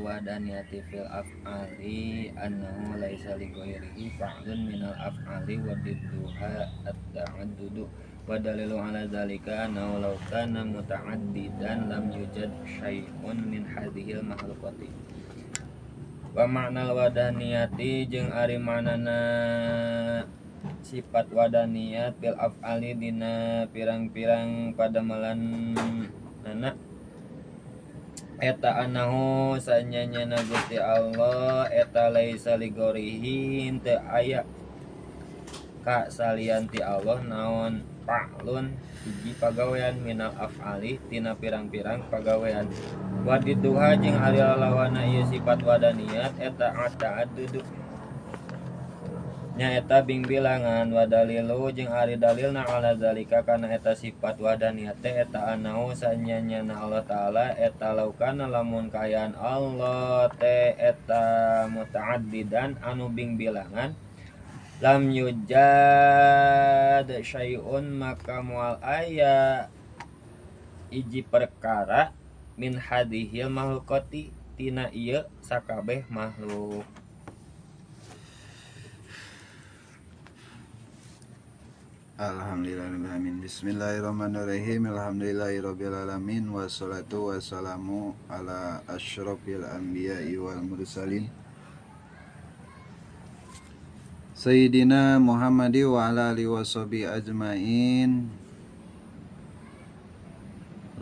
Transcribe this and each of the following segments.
wadaniyati fil af'ali annahu laisa li ghairihi fa'lun minal af'ali wa didduha at-ta'addudu wa dalilu ala dzalika annahu law kana muta'addidan lam yujad syai'un min hadhil makhluqati wa ma'nal wadaniyati jeung ari manana sifat wadaniyat fil af'ali dina pirang-pirang padamelan nana eta anahu sanyanyana Gusti Allah eta laisa ligorihi teu aya ka salianti Allah naon fa'lun hiji pagawean minal af'ali tina pirang-pirang pagawean wadiduha jeung ari lawana ieu sifat wadaniyat eta ata'addudu nyaeta bing bilangan wadalilu jeung ari dalilna ala zalika kana eta sifat wadaniyat teh eta anahu sanyanyana Allah taala eta laukana lamun kayaan Allah teh eta mutaaddidan anu bing bilangan lam yujad syai'un maka moal aya iji perkara min hadhil mahlukati tina ieu sakabeh makhluk. Alhamdulillahirrahmanirrahim. Bismillahirrahmanirrahim. Alhamdulillahirabbil alamin wassalatu wassalamu ala asyrafil anbiya'i wal mursalin Sayyidina Muhammadi wa ala alihi washabihi ajmain.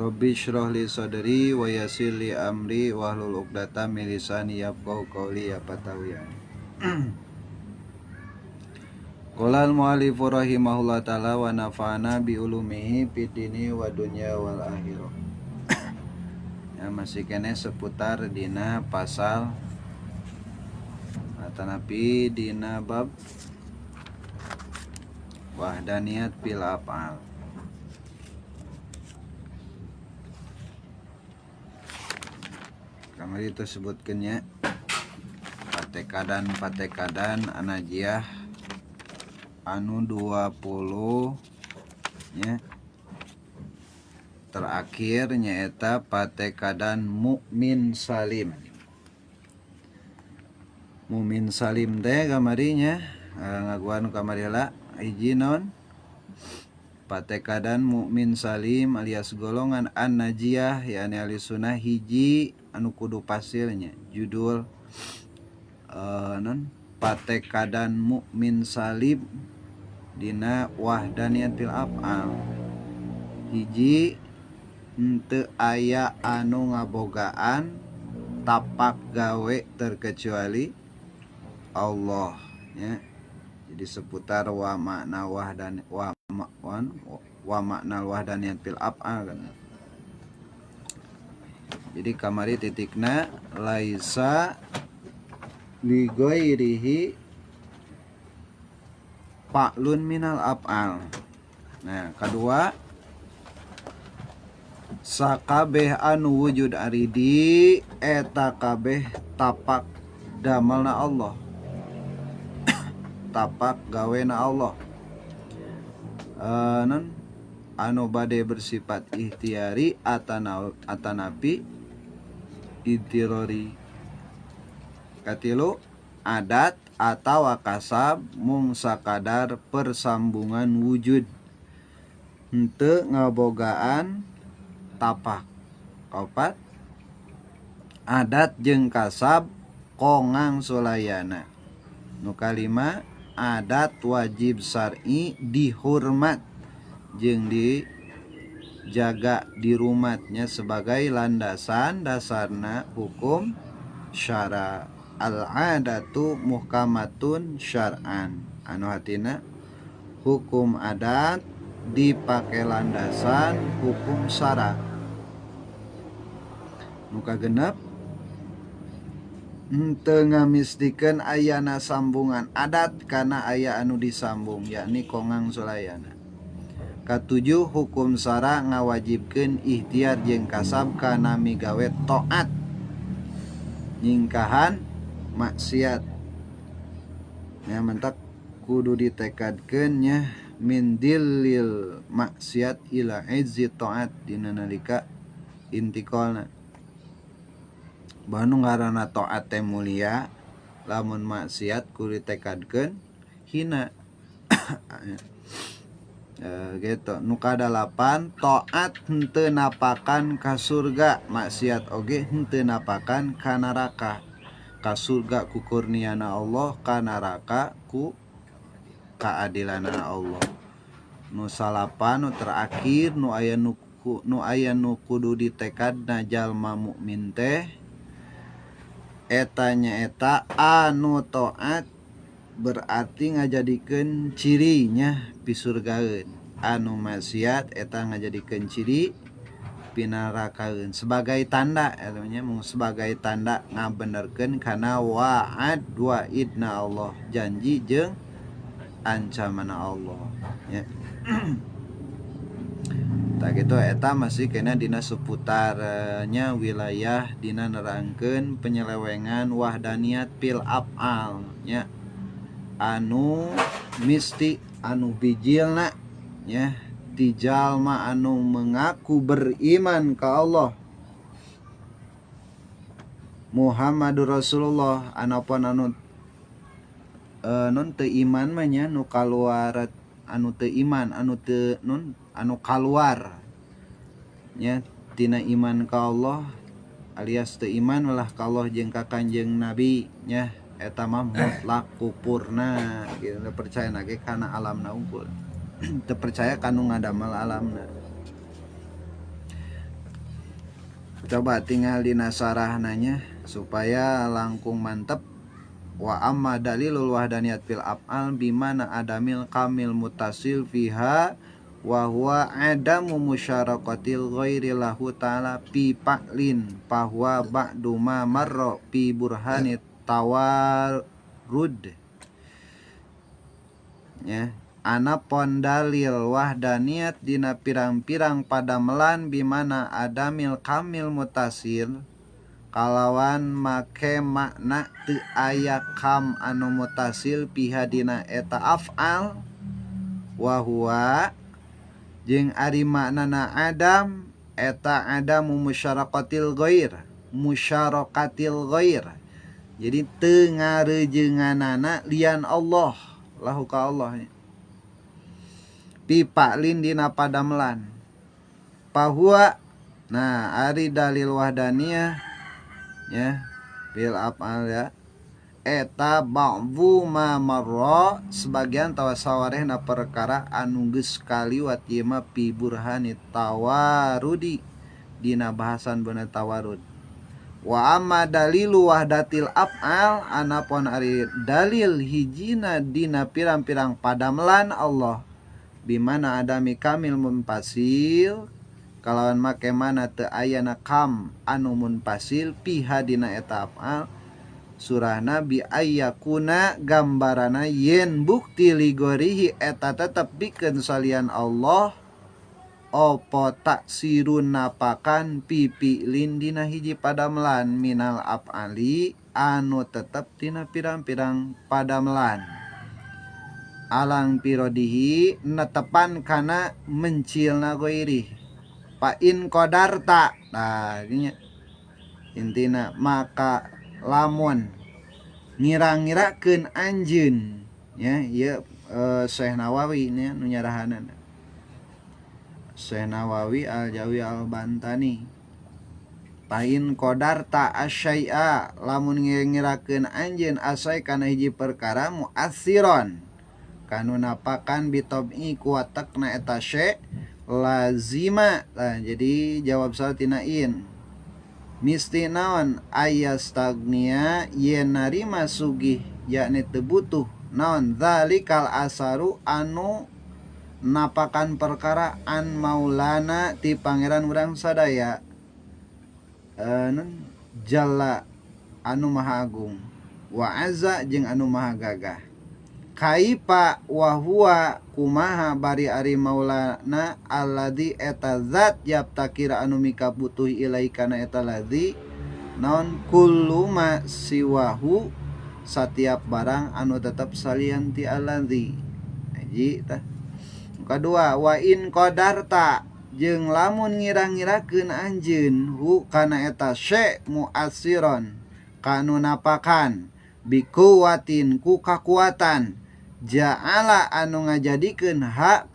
Rabbi shrah li sadri wa yassir li amri wahlul 'uqdatam min lisani yafqahu qawli ya patawiyan. Qala al-mu'allifu rahimahullah ta'ala wa nafa'ana bi ulumihi fid dini wa dunya wal akhirah. Ya masih kene seputar dina pasal atanapi dina bab wahdaniyat fil af'al. Kamari tersebutkeun nya patekadan anajiyah anu 20 nya terakhir nyaeta patekadan mukmin salim. Mukmin salim teh kamarinya ngaguan kamari heula hiji naon patekadan mukmin salim alias golongan an-najiyah yakni ahli sunnah hiji anu kudu pasilnya judul patekadan mukmin salim dina wahdaniyatil af'al. Hiji henteu aya anu ngabogaan tapak gawe terkecuali Allah ya. Jadi seputar wa makna wahdaniyatil af'al kan. Jadi kamari titikna laisa li ghairihi fa'lun minal af'al. Nah, kedua sakabeh anu wujud aridi eta kabeh tapak damalna Allah. Tapak gawena Allah. Anu bade bersifat ikhtiari atanapi intirori. Katilu adat atau kasab mung sakadar persambungan wujud henteu ngabogaan tapak. Kaopat adat jeung kasab kongang sulayana. Nu kalima adat wajib syar'i dihormat jeung dijaga dirumatnya sebagai landasan dasarna hukum syara. Al-adatu muhkamatun syar'an. Anu hatina hukum adat dipake landasan hukum syara. Nu kagenep henteu ngamistikeun ayana sambungan adat kana aya anu disambung yakni kongang sulayana. Katujuh hukum syara ngawajibkeun ikhtiar jeung kasab kana migawe taat nyingkahan maksiat. Ya mentak kudu ditekadkeun nya min dilil maksiat ila izzi taat dina nalika intiqalna. Banu ngaranna taat teh mulia, lamun maksiat kudu ditekadkeun hina. Gitu. Nu kadalapan taat henteu napakan ka surga, maksiat oge henteu napakan ka neraka. Ka surga ku kurniana Allah, ka neraka ku kaadilana Allah. Nu salapan nu terakhir nu aya nu kudu ditekadna jalma mukmin teh eta nyaeta anu taat berarti ngajadikeun cirinya pisurgaeun, anu maksiat eta ngajadikeun ciri pinarakaeun sebagai tanda artinya sebagai tanda ngabenerkeun kana wa'idna Allah, janji jeung ancaman Allah ya. Tak gitu eta masih kena dina seputarnya wilayah dina nerangkeun penyelewengan wahdaniyat fil af'al nya, anu misti anu bijilna ya ti jalma anu mengaku beriman ka Allah Muhammadur Rasulullah, anapun anu non teu iman mah nya nu kaluar, anu teu iman anu teu non anu kaluar nya tina iman ka Allah alias teu iman ulah ka Allah jeung ka Kanjeng Nabi nya, eta mah mutlak kupurna gitu, percaya nage kana alamna unggul. Teu percaya kanu ngadamel alamna. Coba tinggal dina sarahna nya supaya langkung mantep. Wa amma dalilul wahdaniyat fil af'al bimana adamil kamil mutasil fiha wa huwa adamu musyarakati ghairi lahu ta'ala fi fa'lin bahwa ba'du ma marra fi burhani tawarrud ya. Anapun dalil wahdaniyat dina pirang-pirang padamelan bimana adamil kamil mutasil kalawan make makna teu aya kam anu mutasil piha dina eta af'al wa huwa jeung ari maknana adam eta adamu musyarakati ghair, jadi teu ngareujeunganana lian Allah lahu ka Allah pi pa'lin dina padamelan bahwa nah ari dalil wahdaniyah ya bil af'al ya eta ba'dhu ma marra sebagian tawasawarehna perkara anu geus kaliwat ieu mah pi burhani tawarudi dina bahasan beuna tawarud. Wa amma dalilu wahdatil af'al anapun ari dalil hijina dina pirang-pirang padamelan Allah bimana adami kamil munfasil kalawan make mana teu ayana kam anu munfasil piha dina eta af'al surahna bi ayyakuna gambarana yen bukti ligorihi eta tetep pikeun salian Allah opo taksirun napakan pipi'lin dina hiji padamelan minal af'ali anu tetep dina pirang-pirang padamelan alang pirodihi netepan kana mencilna goiri pa in qadarta. Nah ini intina maka lamun ngira-ngirakeun anjeun ya ieu Syekh Nawawi nya nu nyarahanan Syekh Nawawi Al-Jawi Al-Bantani pa in qadarta asyai'a lamun ngirakeun anjeun asai kana hiji perkara mu'assiron kanu napakan bitob'i kuatakna eta syai' lazima. Nah, jadi jawab salatina in misti naon ayastagnia yen narima sugih yakni teu butuh naon zalikal asaru anu napakan perkara an maulana ti pangeran urang sadaya jalla anu maha agung wa azza jeung anu maha gagah. Kaipa wa huwa kumaha bari ari maulana alladzi eta zat yaptakir anu mika butuh ilai kana eta ladzi naon kullu ma siwahu satiap barang anu tetep salian ti alladzi. Haji tah. Kedua wa in qadarta jeung lamun ngira-ngirakeun anjeun hu kana eta syai' mu'assiron kanu napakan bikuwatin ku kakuatan ja'ala anu ngajadikeun hak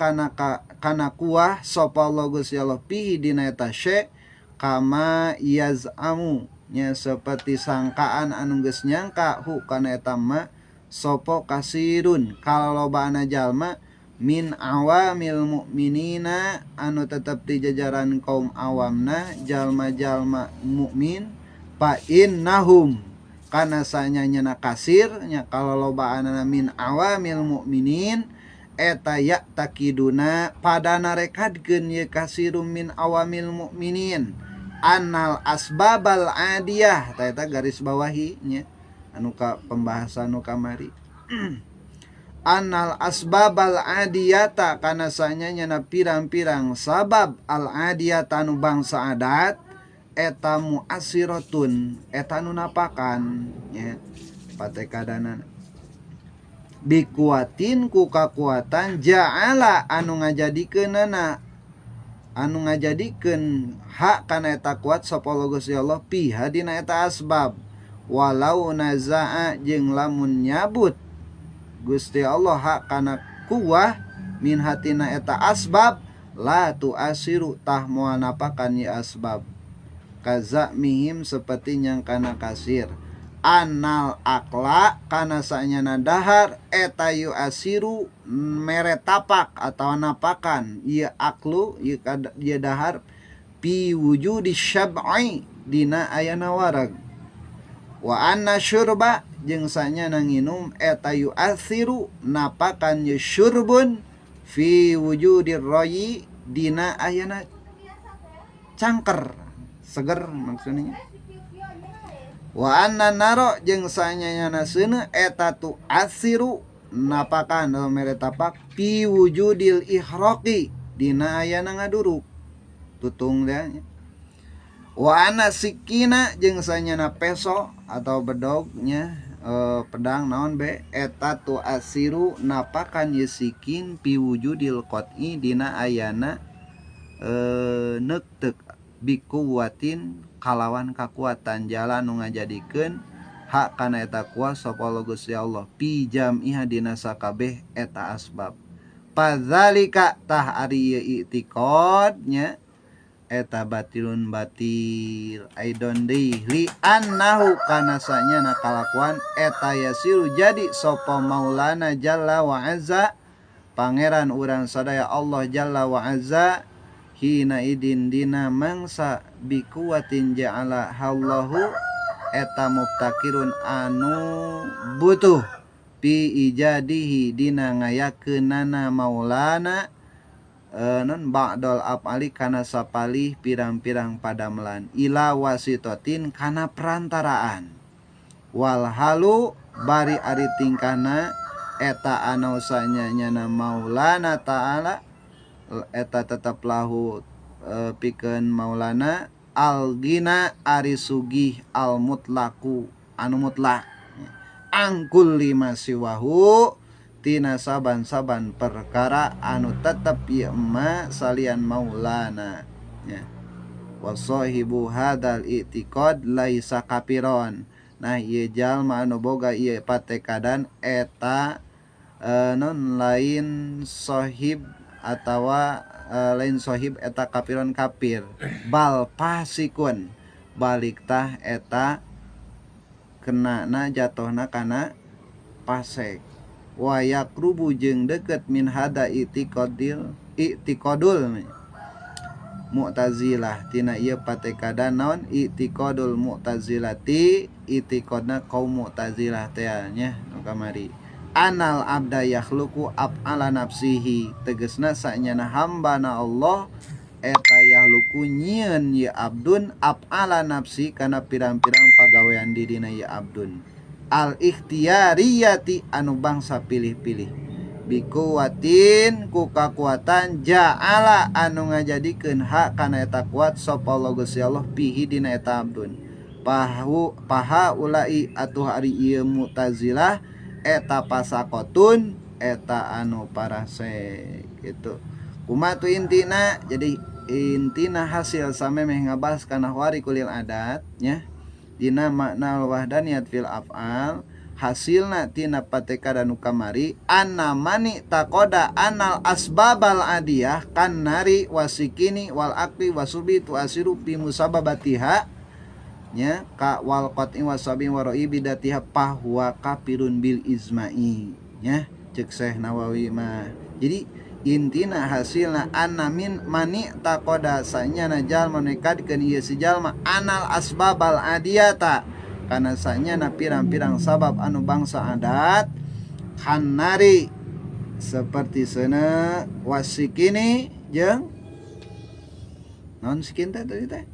kana kuah sapa Allah Gusti Allah pihi dina eta syai' kama yaz'amu nya seperti sangkaan anu geus nyangka hu kana eta ma sapa kasirun kalolobana jalma min awamil mukminina anu tetep di jajaran kaum awamna jalma-jalma mukmin fa innahum kana sanyana kasir nya kalolobaana min awamil mukminin eta ya takiduna pada narekadkeun ye kasirum min awamil mukminin annal asbabal adiyah eta garis bawahi nya anu ka pembahasan nu kamari annal asbabal adiyata kana sanyana pirang-pirang sabab al adiyata anu bangsa adat eta muasiratun eta nu napakan nya patekadana bikuatin ku kakuatan ja'ala anu ngajadikeunana anu ngajadikeun hak kana eta kuat sapa Gusti Allah piha dina eta asbab walau nazaa jeung lamun nyabut Gusti Allah hak kana kuah min hatina eta asbab la tu asiru tah moal napakan ye asbab kaza mihim seperti yang kana kasir anal akla kana sanyana dahar eta yu asiru mere tapak atau napakan ieu aklu ieu dahar pi wujudi syab'i dina ayana warag wa anna syurba jeung sanyana nginum eta yu asiru napakan yu syurbun fi wujudir rayi dina ayana cangker seger maksudnya wa anna naro jeung sanyana seuneu eta tu asiru napakan mere tapak fi wujudil ihraqi dina ayana ngaduruk tutung nya wa anna sikina jeung sanyana peso atau bedognya pedang naon be eta tu asiru napakan yesikin pi wujudil qat'i dina ayana nektek bikuwatin kalawan kakuatan jalan nu ngajadikeun hak kana eta kuah sapa Gusti Allah pi jam'iha dina sakabeh eta asbab padzalika tah ari ieu i'tiqadnya eta batilun batil aidon deui li annahu kana sanyana kalakuan eta yasiru jadi sapa maulana jalla wa azza pangeran urang sadaya Allah jalla wa azza hina idin dina mangsa bikuwatin ja'ala hallahu eta muftakirun anu butuh pi ijadihi dina ngayakeunana maulana non ba'dal af'ali kana sapalih pirang-pirang padamelan ila wasitotin kana perantaraan wal halu bari ari tingkahna eta anu sanyana maulana ta'ala eta tetep lahu pikeun maulana al gina ari sugih al mutlaku anu mutlak angkul lima siwahu tina saban-saban perkara anu tetep ieu ma salian maulana nya wasahibu hadal i'tiqad laisa kapiron nah ieu jalma anu boga ieu patekadan eta non lain sahib atawa lain sahib eta kapiron kafir bal pasikun balik tah eta kenana jatohna kana pasek wa yaqrubu jeung deukeut min hada i'tiqadul mu'tazilah tina ieu patekadan naon i'tiqadul mu'tazilati i'tiqadna kaum mu'tazilah teh nya kamari anal abda yakhluqu af'ala nafsihi tegasna sanyana hambana Allah eta yakhluqu nyieun ye abdun af'ala nafsi kana pirang-pirang pagawean dirina ye abdun al ikhtiyariyati anu bangsa pilih-pilih bikuwatin ku kakuatan ja'ala anu ngajadikeun hak kana eta kuat sapa Allah Gusti Allah pihi dina eta abdun paha ulai atuh ari ieu mu'tazilah eta pasakotun eta anu parasek gitu kumaha tu intina jadi intina hasil samemeh ngabas kana wari kulil adat nya dina makna wahdaniyat fil af'al hasilna tina pateka danu kamari annamani takoda anal asbabal adiyah kan nari wasikini wal akli wasubi tu asiru pi musababatiha nya ka wal qat'i wasabi waroi bidatiha pahwa kafirun bil izma'i nya cek Syekh Nawawi mah. Jadi intina hasilna annamin mani takoda sanyana jalma nekadkeun ieu si jalma anal asbabal adiyata kana sanyana pirang-pirang sabab anu bangsa adat khanari seperti seuneu wasikini jeung naon sikin teh tadi teh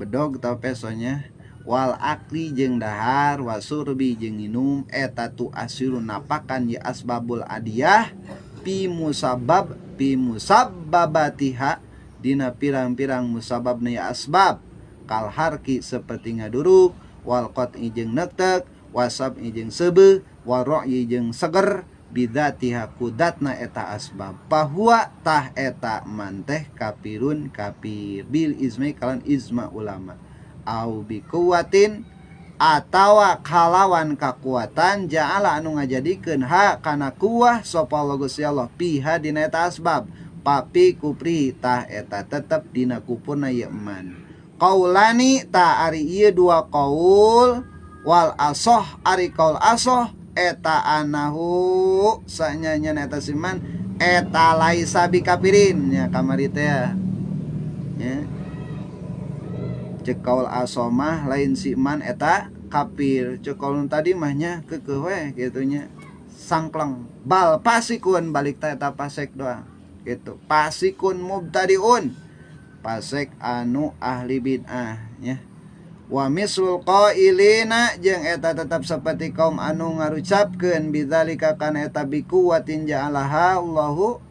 bedog tau pesonya wal akli jeung dahar wasurbi jeung minum eta tu asiru napakan ya asbabul adiyah pi musabbabatiha dina pirang-pirang musababna ya asbab kal harki seperti ngaduruk wal qat'i jeung nektek wasab jeung seubeuh waroi jeung seger bidzatiha kudatna eta asbab bahwa tah eta manteh kafirun kafir bil izmi kalan izma ulama au bi kuwatin atawa kalawan kakuatan ja'ala anu ngajadikeun ha kana kuwah sapa Allah Gusti Allah piha dina eta asbab papi kupri tah eta tetep dina kupurna ieu eman qaulani ta ari ieu dua qaul wal asoh ari qaul asoh eta anahu sanyanya eta siman eta laisa bi kafirin nya kamari teh ya cek qaul asoh mah lain si iman eta kafir cek qaul tadi mahnya keukeuh we kitu nya sangkleng bal pasikun balik teh eta pasek doang gitu pasikun mubtadiun pasek anu ahli bid'ah nya wa mislul qailina jeung eta tetap seperti kaum anu ngarucapkeun bidzalika kana eta biquwatin ja'alaha Allahu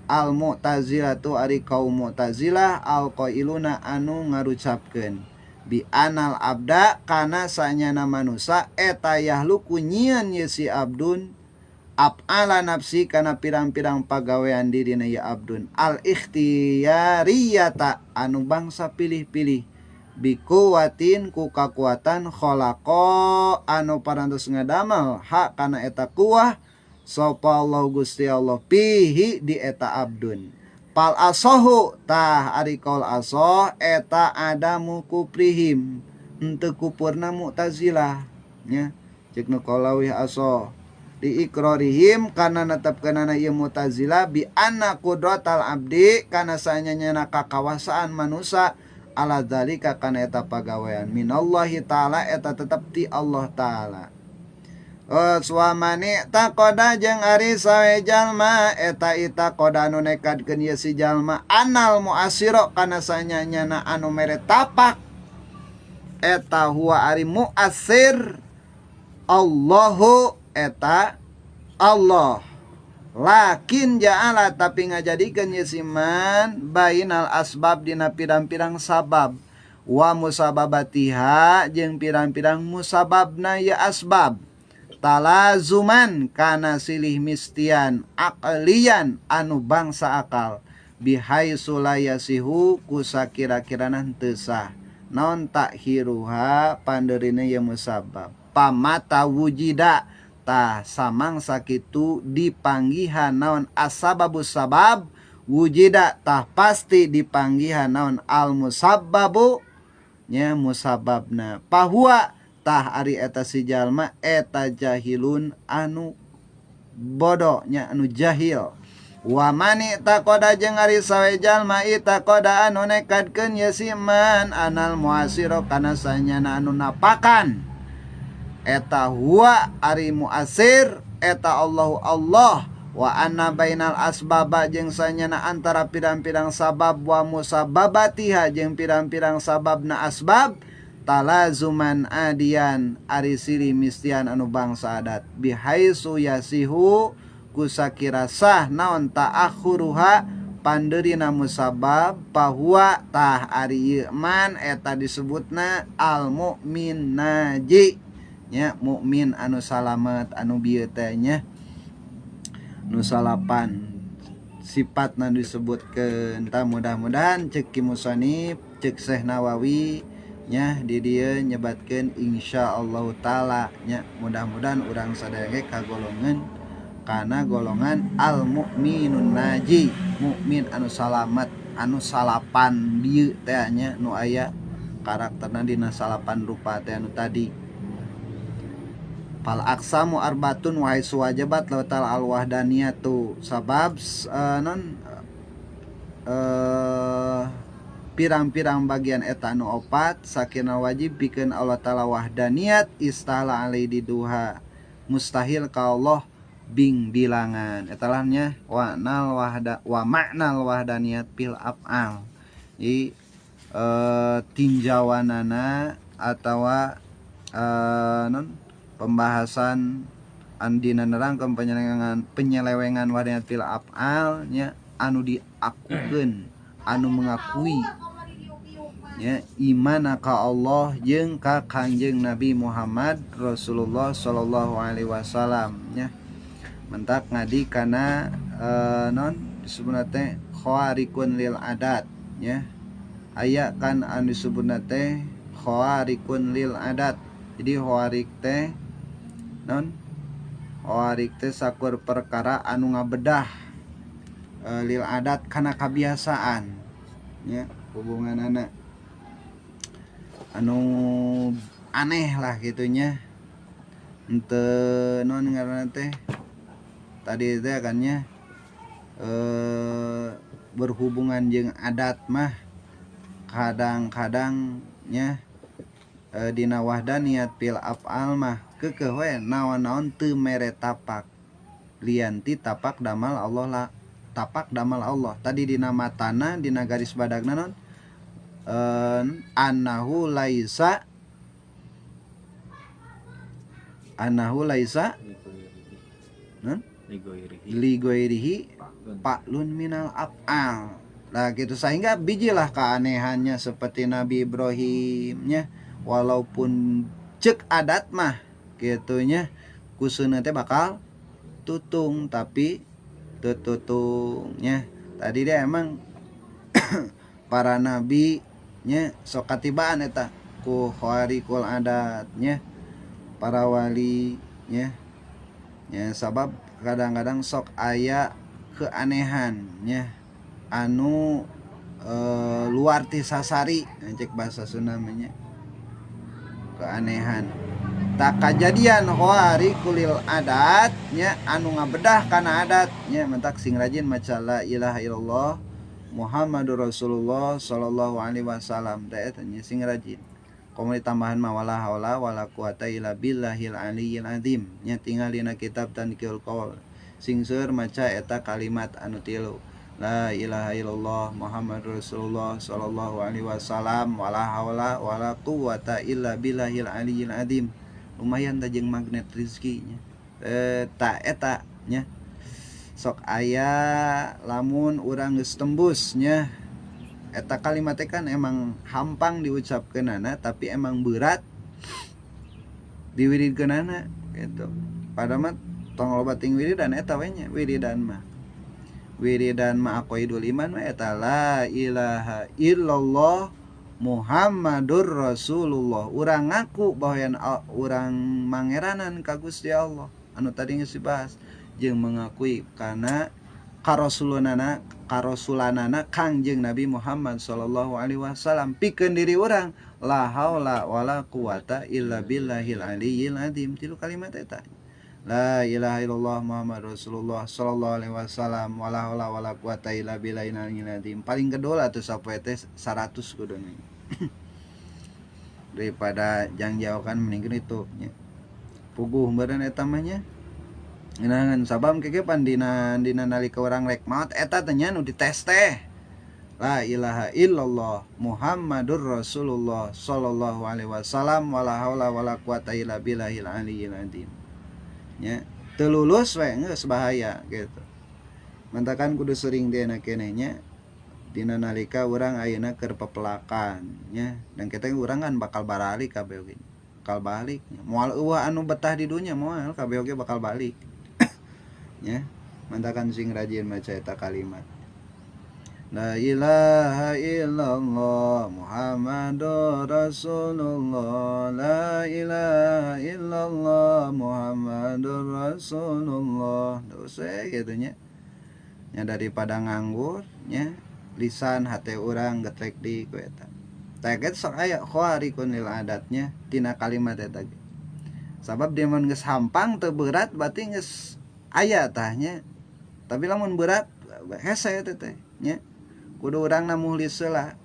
al mu'tazilatu ari kaum mu'tazilah al qailuna anu ngarucapkeun bi anal abda kana sanyana manusa eta yahluku nyieun ye si abdun af'ala nafsi kana pirang-pirang pagawean dirina ya abdun al ikhtiyariyata anu bangsa pilih-pilih bikuwatin ku kakuatan khalaqa anu parantos ngadamel hak kana eta kuwah sapa Allah Gusti Allah pihi di eta abdun pal asohu tah ari qaul asoh eta adamu kuprihim henteu kupurna mu'tazilah nya ceuk nu qaulawih asoh di ikrarihim kana netepkeunana ieu mu'tazilah bi anna qudratal abdi kana sanyana kakawasaan manusia ala dzalika kana eta pagawean minallahi taala eta tetep ti Allah taala suamani taqoda jeung ari sawe jalma eta itaqoda anu nekadkeun ieu si jalma anal muasiro kana sanyana anu mere tapak eta huwa ari muasir Allahu eta Allah lakin ja'ala tapi ngajadikeun ieu siman bainal asbab dina pirang-pirang sabab wa musababatiha jeung pirang-pirang musababna ya asbab talazuman kana silih mistian aqlian anu bangsa akal bihaitsu la yasihu kusakira-kirana teu sah naon takhiruha pandeurina ya musabab pamata wujida tah samangsa kitu dipanggihan naon asbabus sabab wujida tah pasti dipanggihan naon al musabbabu nya musababna pahua tah ari eta si jalma eta jahilun anu bodoh nya anu jahil wa mani taqoda jeung ari sawe jalma itaqoda anu nekadkeun ye siman anal muasiro kana sanyana anu napakan eta huwa ari muasir eta Allahu Allah wa anna bainal asbaba jeung sanyana antara pirang-pirang sabab wa musababatiha jeung pirang-pirang sababna asbab talazuman adian ari siri mistian anu bangsa adat bihaitsu yasihu kusakira sah naon ta'akhuruha pandeurina musabab bahwa tah ari ieu man eta disebutna al mukmin naji nya mukmin anu salamet anu bieu teh nya nu salapan sifat nan disebutkeun. Tah mudah-mudahan cek ki musannif cek Syekh Nawawi nya di dieu nyebatkeun insyaallah taala nya mudah-mudahan urang sadaya ge kagolongan kana golongan al mukminun naji, mukmin anu salamat anu salapan dieu teh nya nu aya karakterna dina salapan rupa teh anu tadi. Fal aqsamu arbatun wa haisu wajabat lautal al wahdaniyatu sabab pirang-pirang bagian eta anu opat sakina wajib pikeun Allah taala wahdaniyat istahala alai diduha mustahil ka Allah bing bilangan eta lahnya wa ma'nal wahdaniyat fil af'al. Jadi tinjauanana atawa pembahasan andina nerangkeun penyelewengan wahdaniyat fil af'al nya anu diakukeun anu mengakui nya iman ka Allah jeung ka Kanjeng Nabi Muhammad Rasulullah sallallahu alaihi wasallam nya mentak ngadi kana disebutna teh khawariqun lil adat nya aya kan anu disebutna teh khawariqun lil adat. Jadi khawarik teh khawarik teh sakur perkara anu ngabedah lil adat kana kabiasaan nya hubunganana anu aneh lah gitunya henteu non ngaranna teh tadi teh kan nya berhubungan jeung adat mah kadang-kadang nya dina wahdaniyat fil af'al mah keukeuh we naon-naon teu mere tapak lianti tapak damal Allah lah tapak damal Allah. Tadi dina matana dina garis badagna non annahu laisa ligoirihi paklun minal af'al. Nah gitu sehingga bijilah keanehannya seperti Nabi Ibrahimnya walaupun cek adat mah gitunya kuseuna teh bakal tutung tapi tututungnya tadi dia emang para nabi nya sok katibaan eta ku khawariqul adatnya para wali nya sabab kadang-kadang sok aya keanehan nya anu luar ti sasari cek bahasa Sunda nya keanehan tak kejadian khawariqul adat nya anu ngabedah kana adat nya mentak sing rajin maca la ilaha illallah Muhammadur Rasulullah sallallahu alaihi wasallam teh eta nya sing rajin komo ditambahan mah wala haula wala quwata illa billahil aliyyil azim nya tinggal dina kitab Tanqihul Qaul sing seueur maca eta kalimat anu tilu la ilaha illallah Muhammadur Rasulullah sallallahu alaihi wasallam wala haula wala quwata illa billahil aliyyil azim. Lumayan ta jeung magnet rezekinya tak eta nya sok aya lamun urang geus tembus nya eta kalimat teh kan emang hampang diucapkeunana tapi emang berat diwiridkeunana gitu. Padahal mah tong loba ting wiridan eta we nya wiridan mah aqaidul iman mah eta la ilaha illallah Muhammadur Rasulullah. Urang ngaku bahwa urang mangeranan ka Gusti Allah anu tadi geus dibahas jeung mengakui kana karasulanana Kangjeng Nabi Muhammad sallallahu alaihi wasallam pikeun diri urang la haula wala quwata illa billahil aliyyil azim. Tilu kalimat eta la ilaha illallah Muhammad Rasulullah sallallahu alaihi wasallam wala haula wala quwata illa billahil aliyyil azim. Paling kedua atuh sapoe teh 100 kuduna daripada jang jauh kan mending itu nya puguh beureun eta mah nya ngeunaan sabab kekepan dina nalika urang rek maot eta teh nya nu dites teh la ilaha illallah Muhammadur Rasulullah sallallahu alaihi wasallam wala haula wala quwata illa billahil aliyyil azim nya teu lulus we geus bahaya gitu. Mantakan kudu sering dina keneh nya dina nalika urang ayeuna keur pepelakan nya dan kita urang kan bakal balik kabeh oge bakal balik moal eueuh anu betah di dunya moal kabeh oge bakal balik nya mantakan sing rajin maca eta kalimat. La ilaha illallah Muhammadur Rasulullah. La ilaha illallah Muhammadur Rasulullah. Dosa gitu nya. Nya daripada nganggur nya lisan hate urang getrek di ku eta. Taget sok aya khawariqun lil adatnya tina kalimat eta. Sabab dia mun geus hampang teu berat berarti geus aya tah nya. Tapi lamun berat hese teh nya. Kudu urang na mukhlis lah,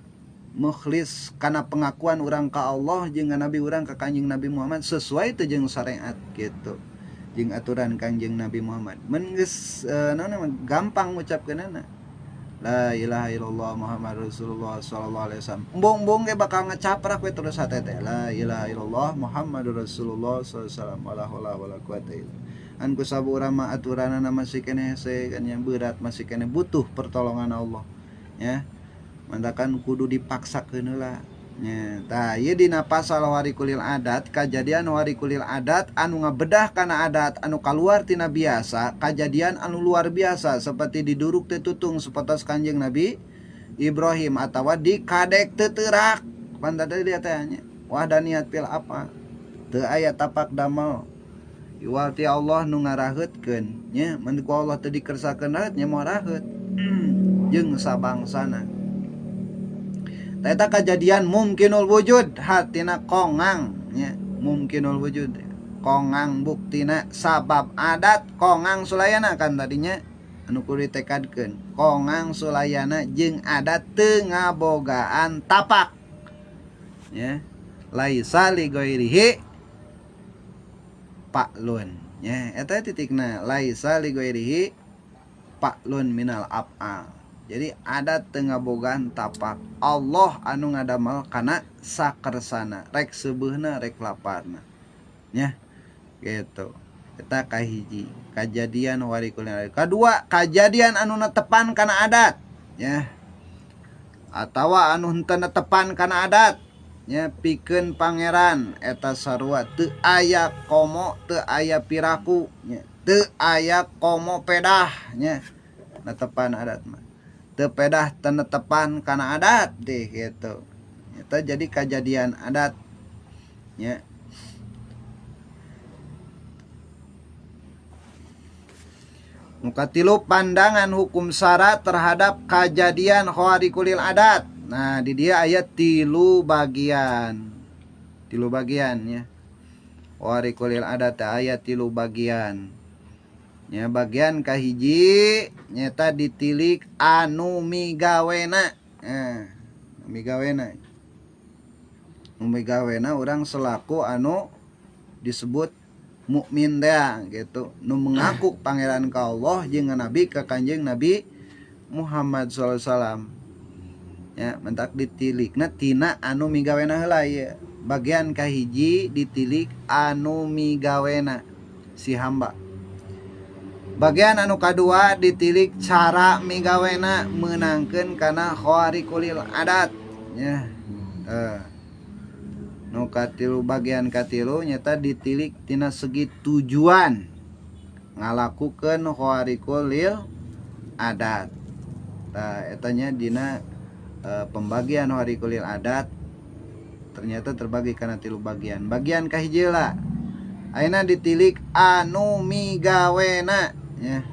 mukhlis kana pengakuan urang ka Allah jeung Nabi urang ka Kanjeng Nabi Muhammad sesuai teh jeung syariat gitu jeung aturan Kanjeng Nabi Muhammad. Mun geus gampang ngucapkeunana la ilaha illallah Muhammad Rasulullah sallallahu alaihi wasallam, embung-embung ge bakal ngecaprak we terus hate teh la ilaha illallah Muhammadur Rasulullah sallallahu alaihi wasallam wala haula wala quwata illa billah. An kusabura mah aturanana masih keneh hese kan yang berat, masih keneh butuh pertolongan Allah ya, mantakan kudu dipaksakeun heula nya. Tah ieu dina pasal warikulil adat, kajadian warikulil adat anu ngabedah kana adat anu kaluar tina biasa, kajadian anu luar biasa seperti diduruk teu tutung sapertos Kanjeng Nabi Ibrahim atawa dikadek teu teurak pantah dia teh nya. Wahdaniat fil apa teu aya tapak damel iwal ti Allah nu ngaraheutkeun nya, mun ku Allah teu dikersakeun raheut nya moal raheut jeung sabangsana. Eta kajadian mungkinul wujud hatina kongang nya, mungkinul wujud kongang buktina sabab adat kongang sulayana kan tadinya anu kudu ditekadkeun kongang sulayana jeung adat teu ngabogaan tapak ya, laisa li ghairihi paklun ya, eta titikna laisa li ghairihi paklun minal af'al. Jadi adat teu ngabogaan tapak Allah anu ngadamel kana sakersana rek seubeuna rek laparna nya gitu. Eta kahiji kajadian warikulil adat. Kadua kajadian anu netepan kana adat ya, atawa anu henteu netepan kana adat nya, pikeun pangeran eta sarua teu aya komo teu aya piraku nya, teu aya komo pedah nya, netepan adat mah teu pedah tenetepan kana adat deh gitu. Eta jadi kejadian adat nya. Nu katilu pandangan hukum syara terhadap kejadian khawariqul adat. Nah, di dia ayat 3 bagian. 3 bagian ya. Khawariqul adat ayat 3 bagian. Ya, bagian kahiji nyata ditilik anu migawena. Migawena. Migawena orang selaku anu disebut mukmin teh gitu, nu mengaku pangeran ka Allah jeung nabi ka Kanjeng Nabi Muhammad sallallahu alaihi wasallam. Ya, mentak ditilikna tina anu migawena heula ya. Bagian kahiji ditilik anu migawena si hamba. Bagian anu kadua ditilik cara migawena menangkeun kana khawariqul adat ya. Nu katilu bagian katilu nyata ditilik tina segi tujuan ngalakukeun khawariqul adat. Tah eta nya dina pembagian khawariqul adat ternyata terbagi kana 3 bagian. Bagian kahiji lah ayeuna ditilik anu migawena ya.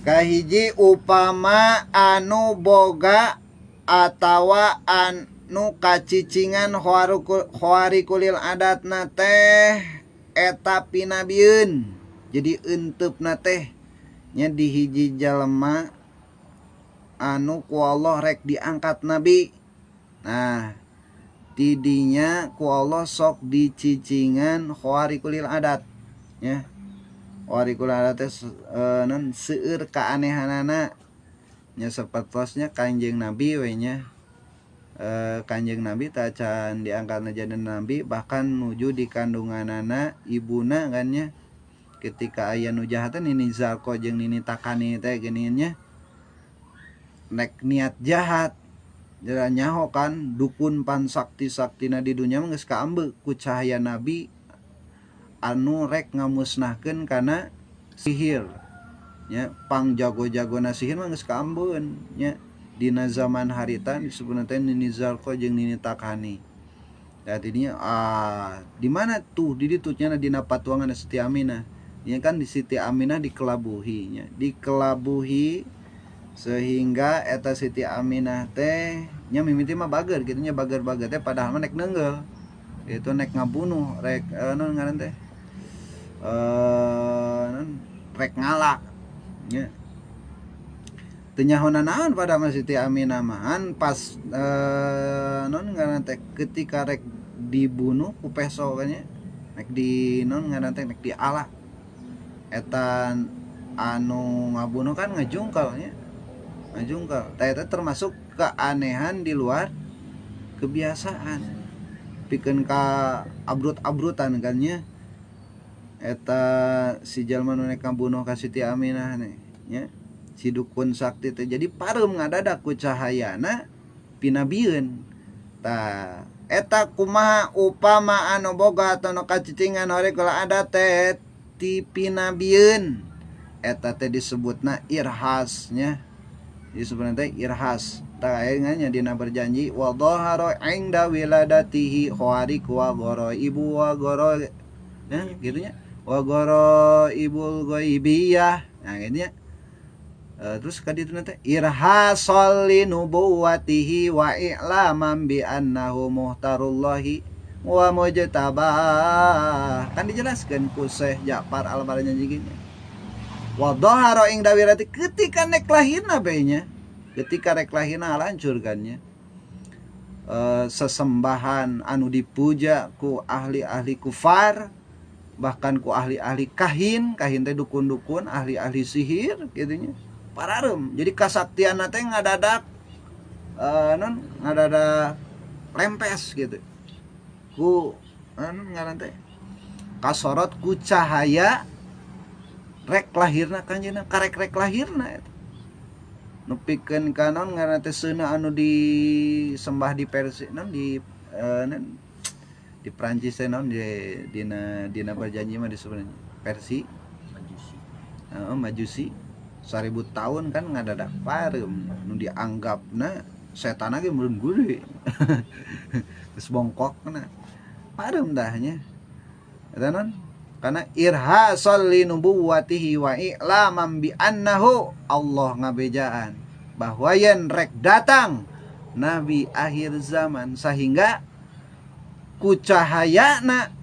Kahiji upama anu boga atawa anu kacicingan khawariqul adatna teh eta pinabieun. Jadi enteupna teh nya di hiji jalema anu ku Allah rek diangkat nabi. Nah, tidinya ku Allah sok dicicingan khawariqul adat ya. Khawariqul adat teh non seueur kaanehanana nya sapertosnya Kanjeng Nabi we nya. Kanjeng Nabi tah can diangkatna jadi nabi bahkan nuju di kandunganana ibuna kan nya. Ketika aya nu jahat nini Zalko jeung nini Takani teh geuning nya nek niat jahat jara nyaho kan dukun pan sakti-saktina di dunya mah geus kaambeuk ku cahaya nabi anu rek ngamusnahkeun kana sihir nya. Pang jago-jagona sihir mah geus kaambeun nya. Dina zaman harita disebutna teh Nini Zarko jeung Nini Takhani. Artinya di mana tuh di ditu nya dina patuangan Siti Aminah. Ini kan di Siti Aminah dikelabuhi nya. Dikelabuhi sehingga eta Siti Aminah teh nya mimiti mah bager gitu nya, bager-bager teh padahal mah nek neungeul. Itu nek ngabunuh rek naon ngaran teh? Rek ngalak nya. Teu nyahona naon pada mah Siti Aminah mahan pas naon ngaran teh ketika rek dibunuh ku peso nya. Nek di naon ngaran teh nek diala. Eta anu ngabunuh kan ngajungkal nya. Ngajungkal. Tah eta termasuk keanehan di luar kebiasaan. Pikeun ka abrut-abrutan kan nya. Eta si jalma nu nek ngabunuh ka Siti Aminah nih nya. Si dukun sakti teh jadi pareum ngadadak ku cahayana pinabieun. Tah eta kumaha upama anu boga atau nu kacicingan horekola ada teh ti pinabieun. Eta teh disebutna irhas nya. Disebutna teh irhas. Tah aya dina berjanji wa dhahara inda wiladatihi khawariq wa ghoraibu wa ghoro gitu nya. Wa gharaibul ghaibiyah. Nah gitu nya. Terus kaditu teh irhasal li nubuwatihi wa i'laman bi annahu muhtarullahi wa mujtabah. Kan dijelaskeun ku Syekh Ja'far Al-Barjanji. Wa dhahara ing dawirati ketika nek lahirna bae nya. Ketika rek lahirna lancurkannya. Sesembahan anu dipuja ku ahli-ahli kufar, bahkan ku ahli-ahli kahin teh dukun-dukun, ahli-ahli sihir gitu nya. Parareum. Jadi kasaktianna teh ngadadak ngadadak lempes gitu. Ku ngaran teh kasorot ku cahaya rek lahirna kanjeuna karek lahirna eta. Nu pikeun ka naon ngaran teh seuneu anu disembah di Persia naon di Prancis teh naon dina berjanji mah disebutna Persia. Majusi. 1000 tahun kan ngadadak pareum nu dianggapna setan ge meureun gede. Terus bongkokna. Pareum dah nya. Eta naon? Karena irhasal li nubuwatihi wa i'laman bi annahu Allah ngabejaan bahwa yen rek datang nabi akhir zaman sehingga ku cahayana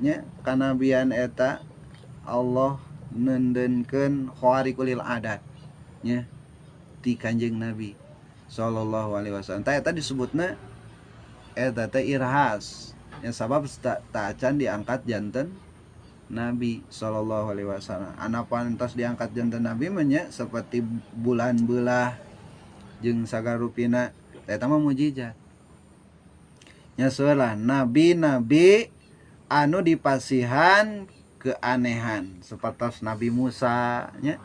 nya kanabian eta Allah nendenkeun khawariqul adat nya ti Kanjeng Nabi sallallahu alaihi wasallam. Tah eta disebutna eta teh irhas nya sabab ta acan diangkat janten Nabi sallallahu alaihi wasallam. Anapan tos diangkat janten Nabi mah nya seperti bulan beulah jeung sagarupina eta mah mujizat. Nya soelah nabi-nabi anu dipasihan keanehan seperti Nabi Musa nya.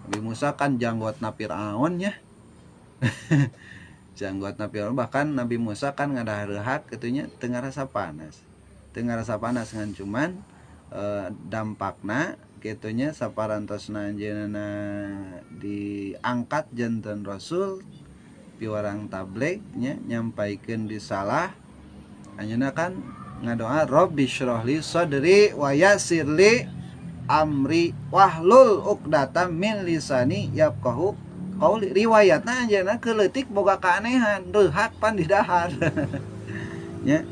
Nabi Musa kan janggotna Firaun nya. Janggotna Firaun, bahkan Nabi Musa kan ngadahareuhak kitu nya teu ngarasa panas. Teu ngarasa panas ngan cuman dampakna kitu nya saparantosna anjeunna diangkat janten Rasul piwarang tabligh nya nyampaikeun risalah. Anjeunna kan ngadoa Rabbi syrahli sadri wa yassirli amri wahlul uqdatam min lisani yafqahu qauli. Riwayatna anjeunna keleutik boga kaanehan reuhak pan di dahar. Nya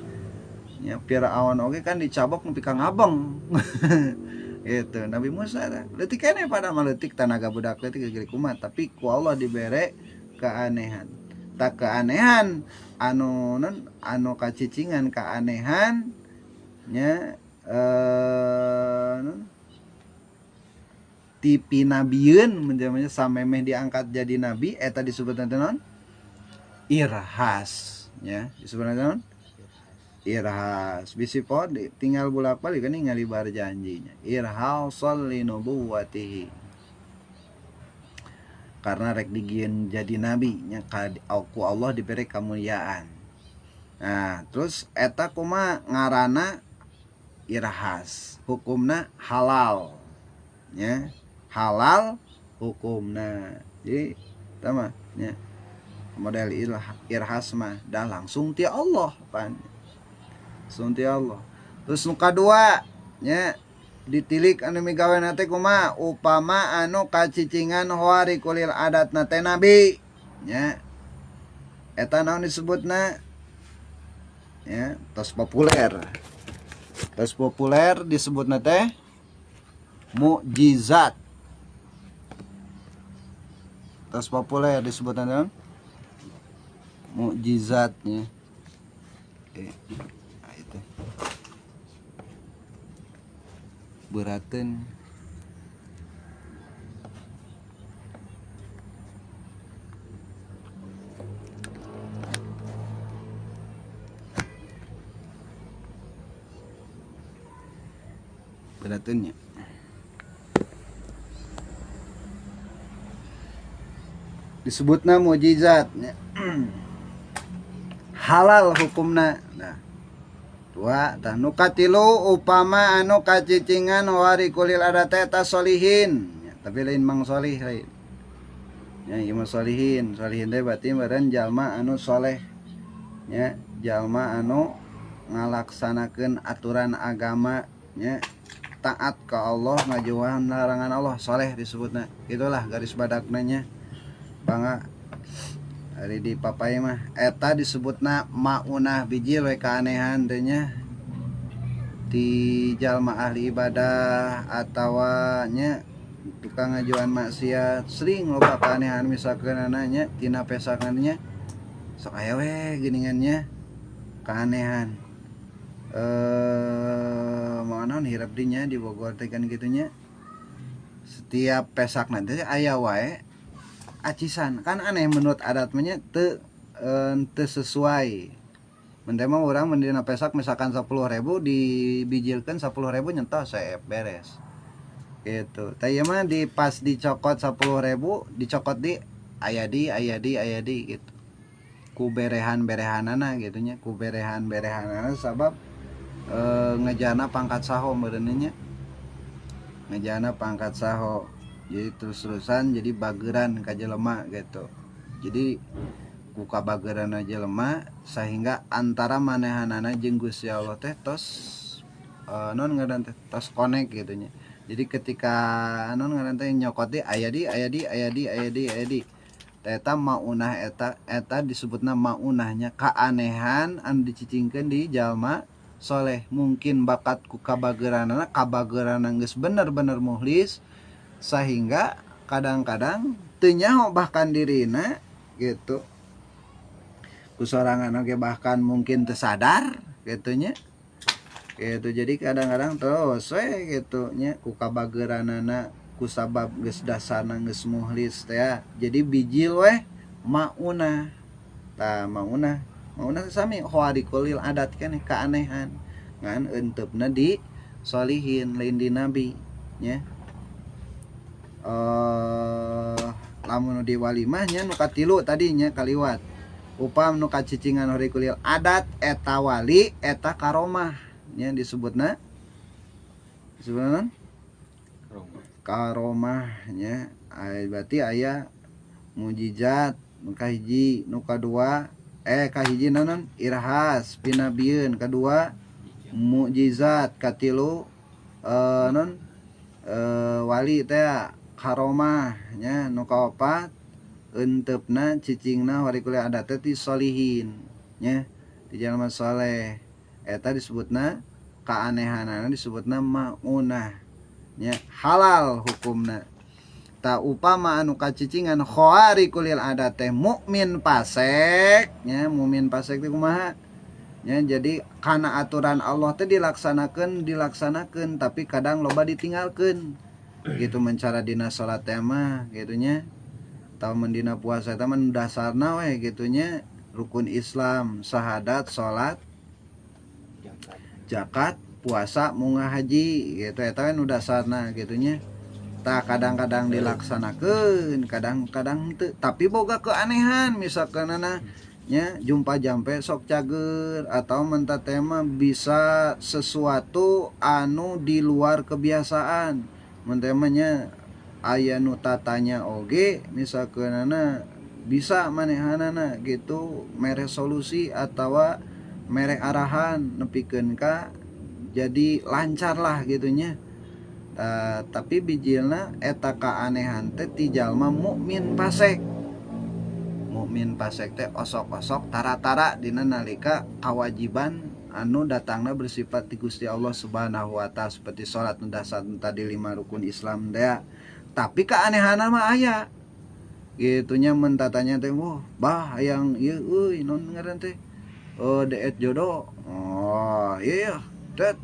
nya Firaun oge kan dicabok nepi ka ngabeng. Gitu Nabi Musa leutik keneh pada maleutik tanaga budak leutik geus kumat tapi ku Allah dibere keanehan. Tak keanehan anu kacicingan keanehan nya ti pinabieun menjamanya samemeh diangkat jadi nabi eta disebutna naon irhas nya disebutna naon irhas. Bisi pod tinggal bolak-balik kan ningali barjanjinya irhasal li nubuwatihi karena rek digieun jadi nabi nya ku Allah diberi kemuliaan. Nah terus eta kumaha ngaranna irhas, hukumna halal nya, halal hukumna. Jadi tama nya model irhas mah dah langsung ti Allah pan, langsung ti Allah. Terus nu kadua nya ditilik anu migaweana teh kumaha, upama anu kacicingan hoari kulil adatna teh nabi nya, eta naon disebutna ya, tos populer disebutna teh mukjizat, tos populer disebutna naon mukjizatnya. Nah, itu beraten beratennya. Disebutna mukjizatnya. Halal hukumna. Nah, dua tah nu katilu upama anu kacicingan wari kulil adat eta solihin ya, tapi lain mang solih lain ya, ieu mah solihin teh berarti meureun jalma anu soleh ya, jalma anu ngalaksanakeun aturan agama nya, taat ka Allah, ngajauhan larangan Allah, soleh disebutna. Itulah garis badakna nya bangga hari di papai mah eta disebutna maunah bijil we keanehan teh nya ti jalma ahli ibadah atawa nya tukang ngajuan maksiat sering loba keanehan misalkeun nya tina pesakannya sok aya we geuningannya keanehan naon hirap dinya di Bogor teh kan gitunya, setiap pesak nanti aya wae acisan kan aneh menurut adat mah teu sesuai. Mendema orang mendina pesak misalkan 10.000 dibijilkeun 10.000 nyentos beres gitu. Tah ieu mah di pas dicokot 10.000 dicokot di aya di gitu. Ku berehan-berehanana gitu nya, ku berehan-berehanana sabab ngejana pangkat saho meureun nya. Ngejana pangkat saho. Jadi terus-terusan jadi bageran ka jelema gitu. Jadi ku kabageran aja jelema sehingga antara manehanana jeung Gusti Allah teh tos non ngaran teh tos connect gitu nya. Jadi ketika non ngaran teh nyokot di aya di eta maunah eta disebutna maunahnya keanehan anu dicicingkeun di jalma soleh. Mungkin bakat ku kabageranana geus bener-bener muhlis sehingga kadang-kadang teu nyaho bahkan dirina gitu, kusorangan oge bahkan mungkin teu sadar gitu nya gitu. Jadi kadang-kadang terus we gitu nya ku kabageuranana kusabab geus dasarna geus muhlis teh, jadi bijil we maunah. Tah maunah sami khawariqul adat keneh keanehan ngan enteupna di solihin lain di nabi nya. Lamun di walimah nya nu katilu tadinya kaliwat upam nu kacicingan hori kulil adat eta wali eta karomah nya disebutna karomah nya. Berarti aya mukjizat nu kahiji, nu kadua kahiji naon irhas pinabieun, kadua mukjizat, katilu non wali teh karomah nya, nu kaopat enteupna cicingna wari kuliah adat teh solihin nya, di jalma saleh eta disebutna keanehanana disebutna maunah nya, halal hukumna. Ta upama anu kacicingan khawari kulil adat teh mukmin fasik nya, mukmin fasik teh kumaha nya, jadi kana aturan Allah teh dilaksanakeun tapi kadang loba ditinggalkeun gitu. Mencara dina salat teh mah gitu nya, tau mendina puasa teh mah dasarna we gitu nya, rukun Islam syahadat, salat, zakat, puasa, munggah haji gitu eta nu dasarna gitu nya. Tah kadang-kadang dilaksanakeun, kadang-kadang teu, tapi boga keanehan misalkanana nya jumpa jampe sok cager atau menta tema bisa sesuatu anu di luar kebiasaan mentemanya aya nu tatanya oge misalkeunana bisa manehanana gitu mere solusi atau mere arahan nepikeun ka jadi lancar lah gitunya. Tapi bijilna eta kaanehan teh ti jalma mukmin fasik. Mukmin fasik teh osok-osok tara-tara dina nalika kawajiban anu datangna bersifat ti Gusti Allah Subhanahu wa taala seperti salat nu dasar tadi 5 rukun Islam teh. Tapi kaanehanna mah aya. Gitunya mun tatanya teh bah hayang ieu euy naon ngaran teh? Deet jodoh. Oh, iya det.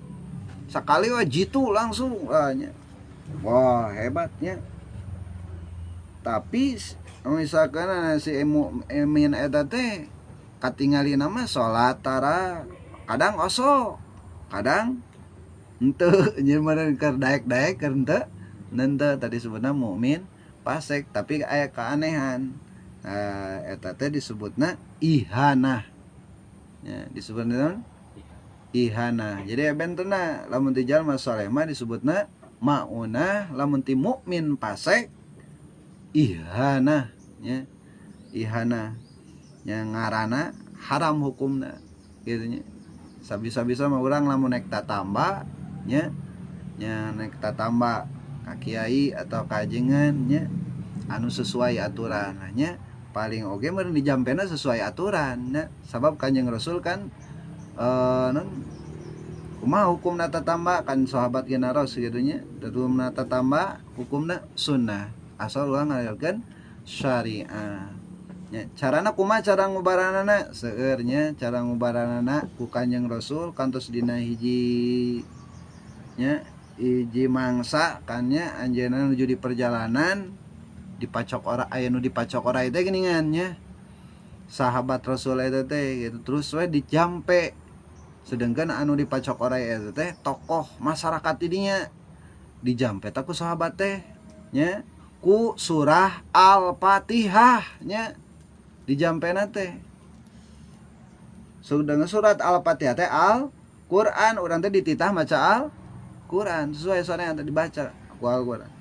Sekali jitu langsung nya. Wah, hebatnya. Tapi misalkan si emin eta teh katingalina mah salat tara kadang oso kadang henteu nyeun meureun keur daek-daek keur henteu tadi sebutna mukmin fasik tapi aya keanehan. Eta teh disebutna ihanah ya disebutna ihanah. Jadi bentenna lamun ti jalma saleh mah disebutna maunah, lamun ti mukmin fasik ihanah nya. Ihanah nya ngaranna haram hukumna gitu nya. Sabisa-bisa mah urang lamun nek tatamba nya nek tatamba ka kiai atau kajengan nya anu sesuai aturan nya paling oge meureun dijampena sesuai aturan nya. Sabab Kanjeng Rasul kan non kumaha hukumna tatamba kan sahabat geus gitu nya. Hukumna tatamba hukumna sunnah asal ulah ngalalkeun syariah nya. Carana kumaha cara ngubaranana seueur nya cara ngubaranana ku Kanjeng Rasul kantos dina hiji mangsa kan nya anjeunna nuju di perjalanan dipacok ora aya nu dipacok ora teh geuningan nya sahabat Rasul eta teh gitu terus we dijampe sedangkan anu dipacok ora eta teh tokoh masyarakat dinya dijampe ta ku sahabat teh nya ku surah Al-Fatihah nya dijampena teh sedangkan surat Al-Fatihah teh Al-Qur'an urang teh dititah maca Al-Qur'an sesuai soalnya yang tadi dibaca ku Al-Qur'an.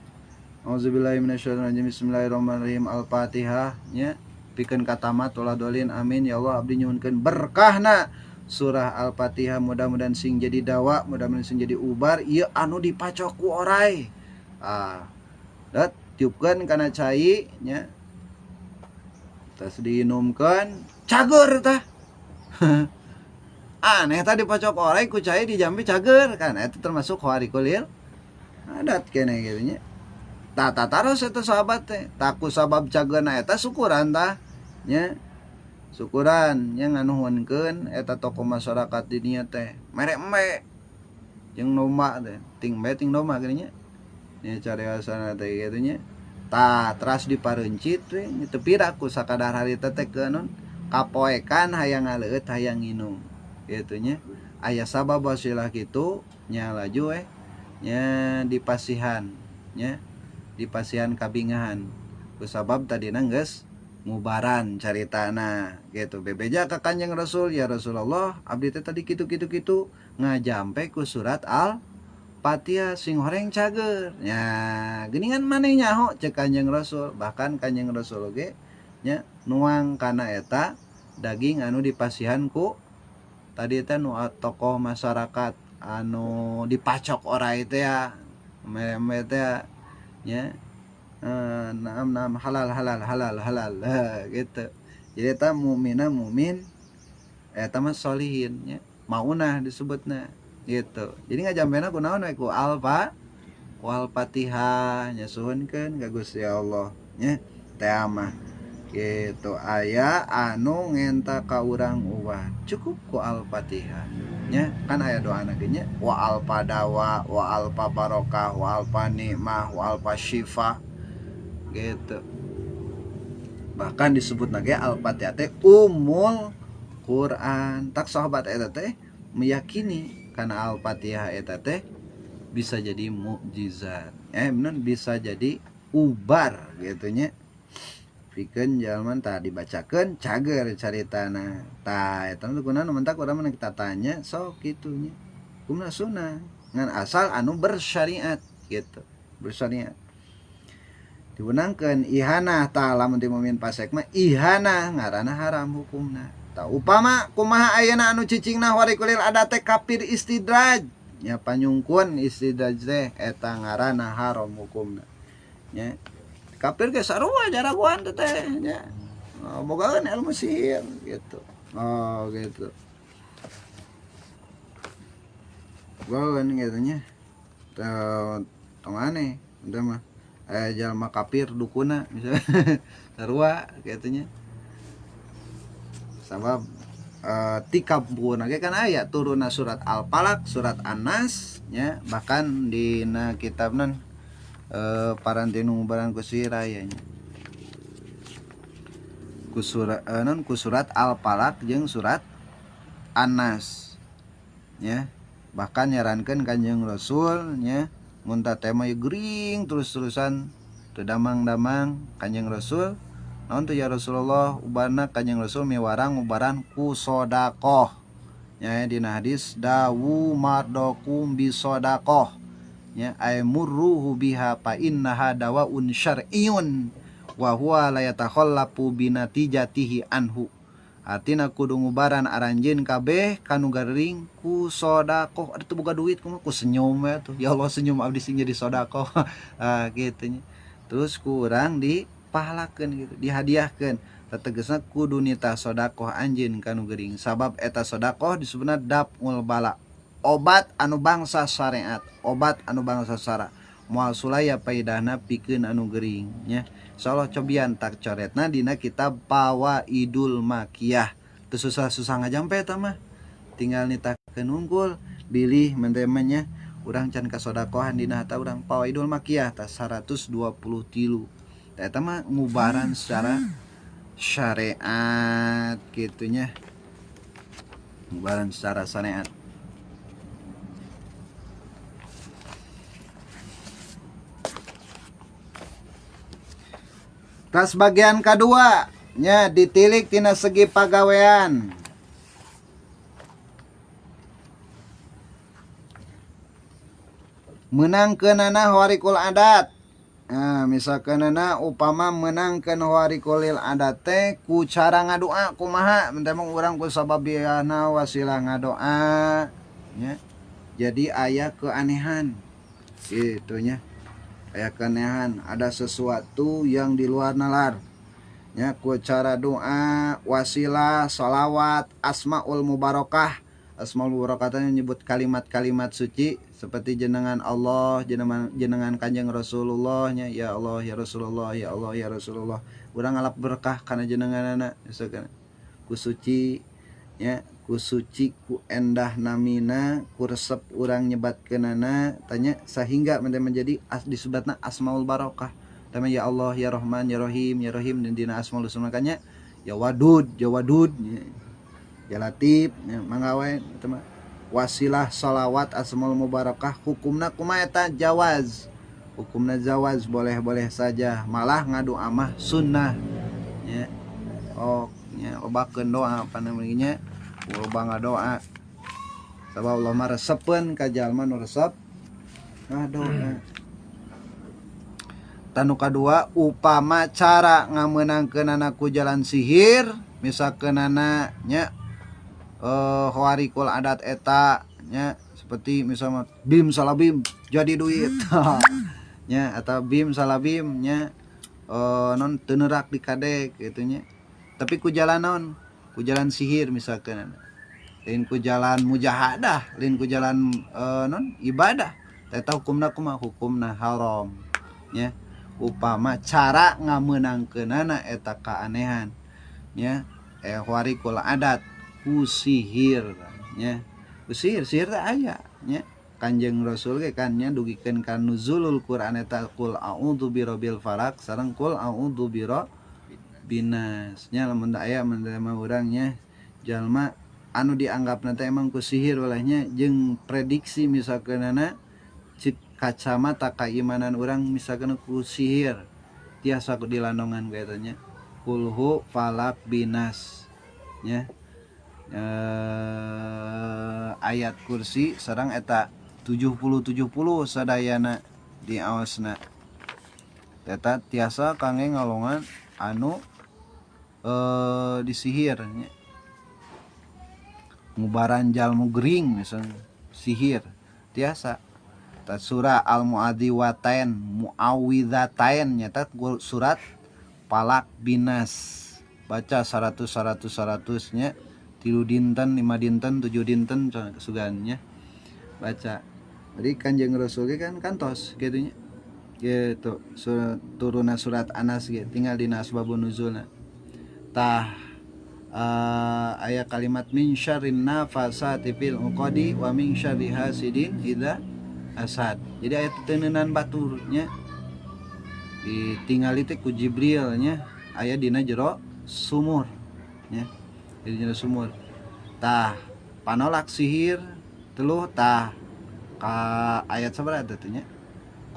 Auzubillahi minasyaitonirrajim. Bismillahirrahmanirrahim. Al-Fatihah nya pikeun katamat wala dolin amin ya Allah abdi nyuhunkeun berkahna surah Al-Fatihah mudah-mudahan sing jadi dawa mudah-mudahan sing jadi ubar ieu anu dipacok ku oray. Dat tiupkeun kana cai nya tas diinumkeun cager tah. Aneh tadi dipacok oray ku cai dijampe cager kan eta termasuk khawarikul adat keneh gitu nya. Tata taros eta sahabat teh taku sabab cageuna eta syukuran tah nya syukuran nya nganuhunkeun eta tokoh masyarakat di dinya teh mere embe jeung domba teh ting embe ting domba geuning nya nya cariosana teh kitu nya tah teras dipareuncit we tepi da ku sakadar harita teh keun kapoekan hayang ngaleut hayang nginum kitu nya aya sabab wasilah kitu nya laju we nya dipasihan nya dipasihan kabingahan kusabab tadina geus ngubaran caritana gitu bebeja ka Kanjeng Rasul ya Rasulullah abdi teh tadi kitu ngajampe ku surat Al-Fatihah sing horeng cager nya geuningan maneh nyaho cek Kanjeng Rasul bahkan Kanjeng Rasul oge nya nuang kana eta daging anu dipasihan ku tadi teh nu tokoh masyarakat anu dipacok oray teh ya mere teh nya naam halal gitu. Jadi eta mukmin eta mah sholihin nya maunah disebutna gitu. Jadi ngajampena kunaon we ku Al-Fatihah nya suhunkeun ka Gusti Allah nya teh mah gitu aya anu ngenta ka urang ubah cukup ku Al-Fatihah nya kan aya doana ge nya wa al-padawa wa al-pabarokah wa al-panikmah wa al-pasyifa gitu. Bahkan disebut lagi Al-Fatihah teh umul Quran. Tak sahabat eta teh meyakini karena Al-Fatihah eta teh bisa jadi mukjizat. Bener bisa jadi ubar gitu nya. pikeun jalma tah dibacakeun cager caritana tah eta teh kunaon mentak urang mah kita tanya sok kitu nya hukumna sunnah ngan asal anu bersyariat gitu bersyariat diwenangkeun ihanah tah lamun ti mumin fasik mah ihanah ngaranna haram hukumna tah upama kumaha ayeuna anu cicingna warikulil adat teh kafir istidraj nya panyungkun istidraj teh eta ngaranna haram hukumna nya kafir ge sarua jaragoan teh nya bogaeun ilmu sihir gitu oh gitu bogaeun gitu nya tong aneh udah mah jalma kafir dukuna misalnya sarua gitu nya sabab tikabun ge kan aya turuna surat Al-Falaq surat An-Nas nya bahkan dina kitabna parantinu barang kusira ya ku surat Al-Falaq jeung surat An-Nas nya bahkan nyarankeun Kanjeng Rasul nya mun tema gering terus-terusan teu damang-damang Kanjeng Rasul naon tuh ya Rasulullah ubana Kanjeng Rasul miwarang ubaran ku sedekah nya dina hadis dawu mardokum bi sedekah nya ay murruhu biha fa innaha dawaun syar'iyyun wa huwa la yatakhallafu binatijatihi anhu artina kudu ngubaran aranjeun kabeh kanu garing ku sedekah ada teu boga duit kumaha ku senyum ya tuh ya Allah senyum abdi sing jadi sedekah gitu nya terus ku urang dipahalakeun gitu dihadiahkeun tetegesna kudu nita sedekah anjeun kanu gering sabab eta sedekah disebutna daf'ul bala obat anu bangsa syariat obat anu bangsa syara moal sulaya paidahna pikeun anu gering nya insyaallah cobian tak coretna dina kitab Fawaidul Makiyah teu susah-susah ngajampe eta mah tinggal nitakeun unggul bilih mentemanya urang can kasodakohan dina hata urang Fawaidul Makiyah tah 123 tah eta mah ngubaran secara syariat gitunya ngubaran secara syariat. Tas bagian kedua nya ditilik tina segi pagawean menangkeunana warikul adat misalkeunana upama menangkeun warikulil adat teh ku cara ngadoa kumaha mentemong urang ku sababiana wasilah ngadoa nya jadi aya keanehan gitu nya aya keanehan ada sesuatu yang di luar nalar nya ku cara doa wasilah salawat asmaul mubarakah asmaul mubarakah nyebut kalimat-kalimat suci seperti jenengan Allah jenengan Kanjeng Rasulullah nya ya Allah ya Rasulullah ya Allah ya Rasulullah urang ngalap berkah kana jenenganana misalkan ku suci nya ku suci ku endah namina ku resep urang nyebatkeunana tanya sehingga menjadi disebutna asmaul barakah tama ya Allah ya Rahman ya Rahim dan dina asmaul husna kanya ya Wadud ya Latif ya mangawe tama wasilah salawat asmaul mubarakah hukumna kumaha eta jawaz hukumna jawaz boleh-boleh saja malah ngadu amah sunnah ya oh nya lobakeun doa apa namanya loba ngadoa sabab Allah mah resepeun ka jalma nu resep ngadoa. Tanu kadua upama cara ngameunangkeunana ku jalan sihir misalkeunana nya warikul adat eta nya seperti misalnya bim salabim jadi duit nya atau bim salabim nya non teu neurak di kadek gitu nya tapi ku jalan naon ku jalan sihir misalkan lain ku jalan mujahadah lain ku jalan non ibadah eta hukumna kumaha hukumna haram nya upama cara ngameunangkeunana eta kaanehan nya warikul adat ku sihir nya ku sihir teh aya nya Kanjeng Rasul ge kan nya dugikeun ka nuzulul Quran eta qul a'udzu birabbil falaq sareng qul a'udzu binas nya lamun aya menerima urangnya jalma anu dianggapna teh emang ku sihir olehnya jeung prediksi misalkeunana cik kacamata keimanan urang misalkeun ku sihir tiasa ku dilandongan ku eta nya kulhu falak binas nya ayat kursi sareng eta 70 sadayana di aosna eta tiasa kangge ngalongan anu disihir nya ngubaran jalmu gering misalnya sihir tiasa ta surah al muadziwatain muawwidzatain nyata surat palak binas baca 100 nya 3 dinten 5 dinten 7 dinten sugannya baca. Jadi Kanjeng Rasul kan kantos gitu nya gitu turuna surat Anas gitu tinggal dina asbabun nuzulna tah ayat kalimat min syarrin nafasati fil uqadi wa min syarri hasidin idza hasad. Jadi ayat teuneunnan baturnya ditinggali teh ku Jibril nya aya dina jero sumur nya di jero sumur tah panolak sihir teluh tah ka ayat sabaraha teh nya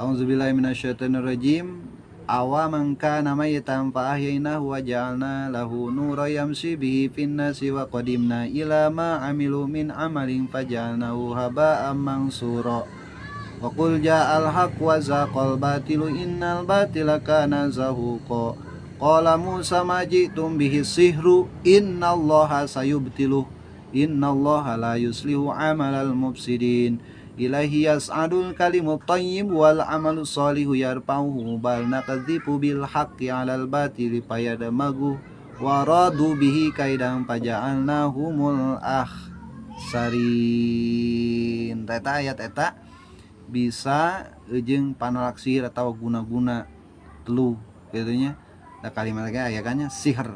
auzubillahi minasyaitonir rajim awa man kana mayyitan fa ahyaynahu wa ja'alna lahu nuran yamshi bihi fin-nasi wa qadimna ila ma amilu min amalin faja'alnahu haba'an mansura wa qul ja'al haqq wa zaqal batilu innal batila kana zahuqa qala Musa ma ji'tum bihi sihru innallaha sayubtiluh innallaha la yuslihu amalal mufsidin Ilahi yas'adul kalimut thayyib wal amalu sholihu yarfa'uhu bal naqdzifu bil haqqi 'alal batili fayadamagu wa radu bihi kaidan faja'alnahumul akhsarin. Eta ayat eta bisa jeung panolak sihir atau guna-guna telu kitu nya. Da kalimat ge aya kan nya sihir.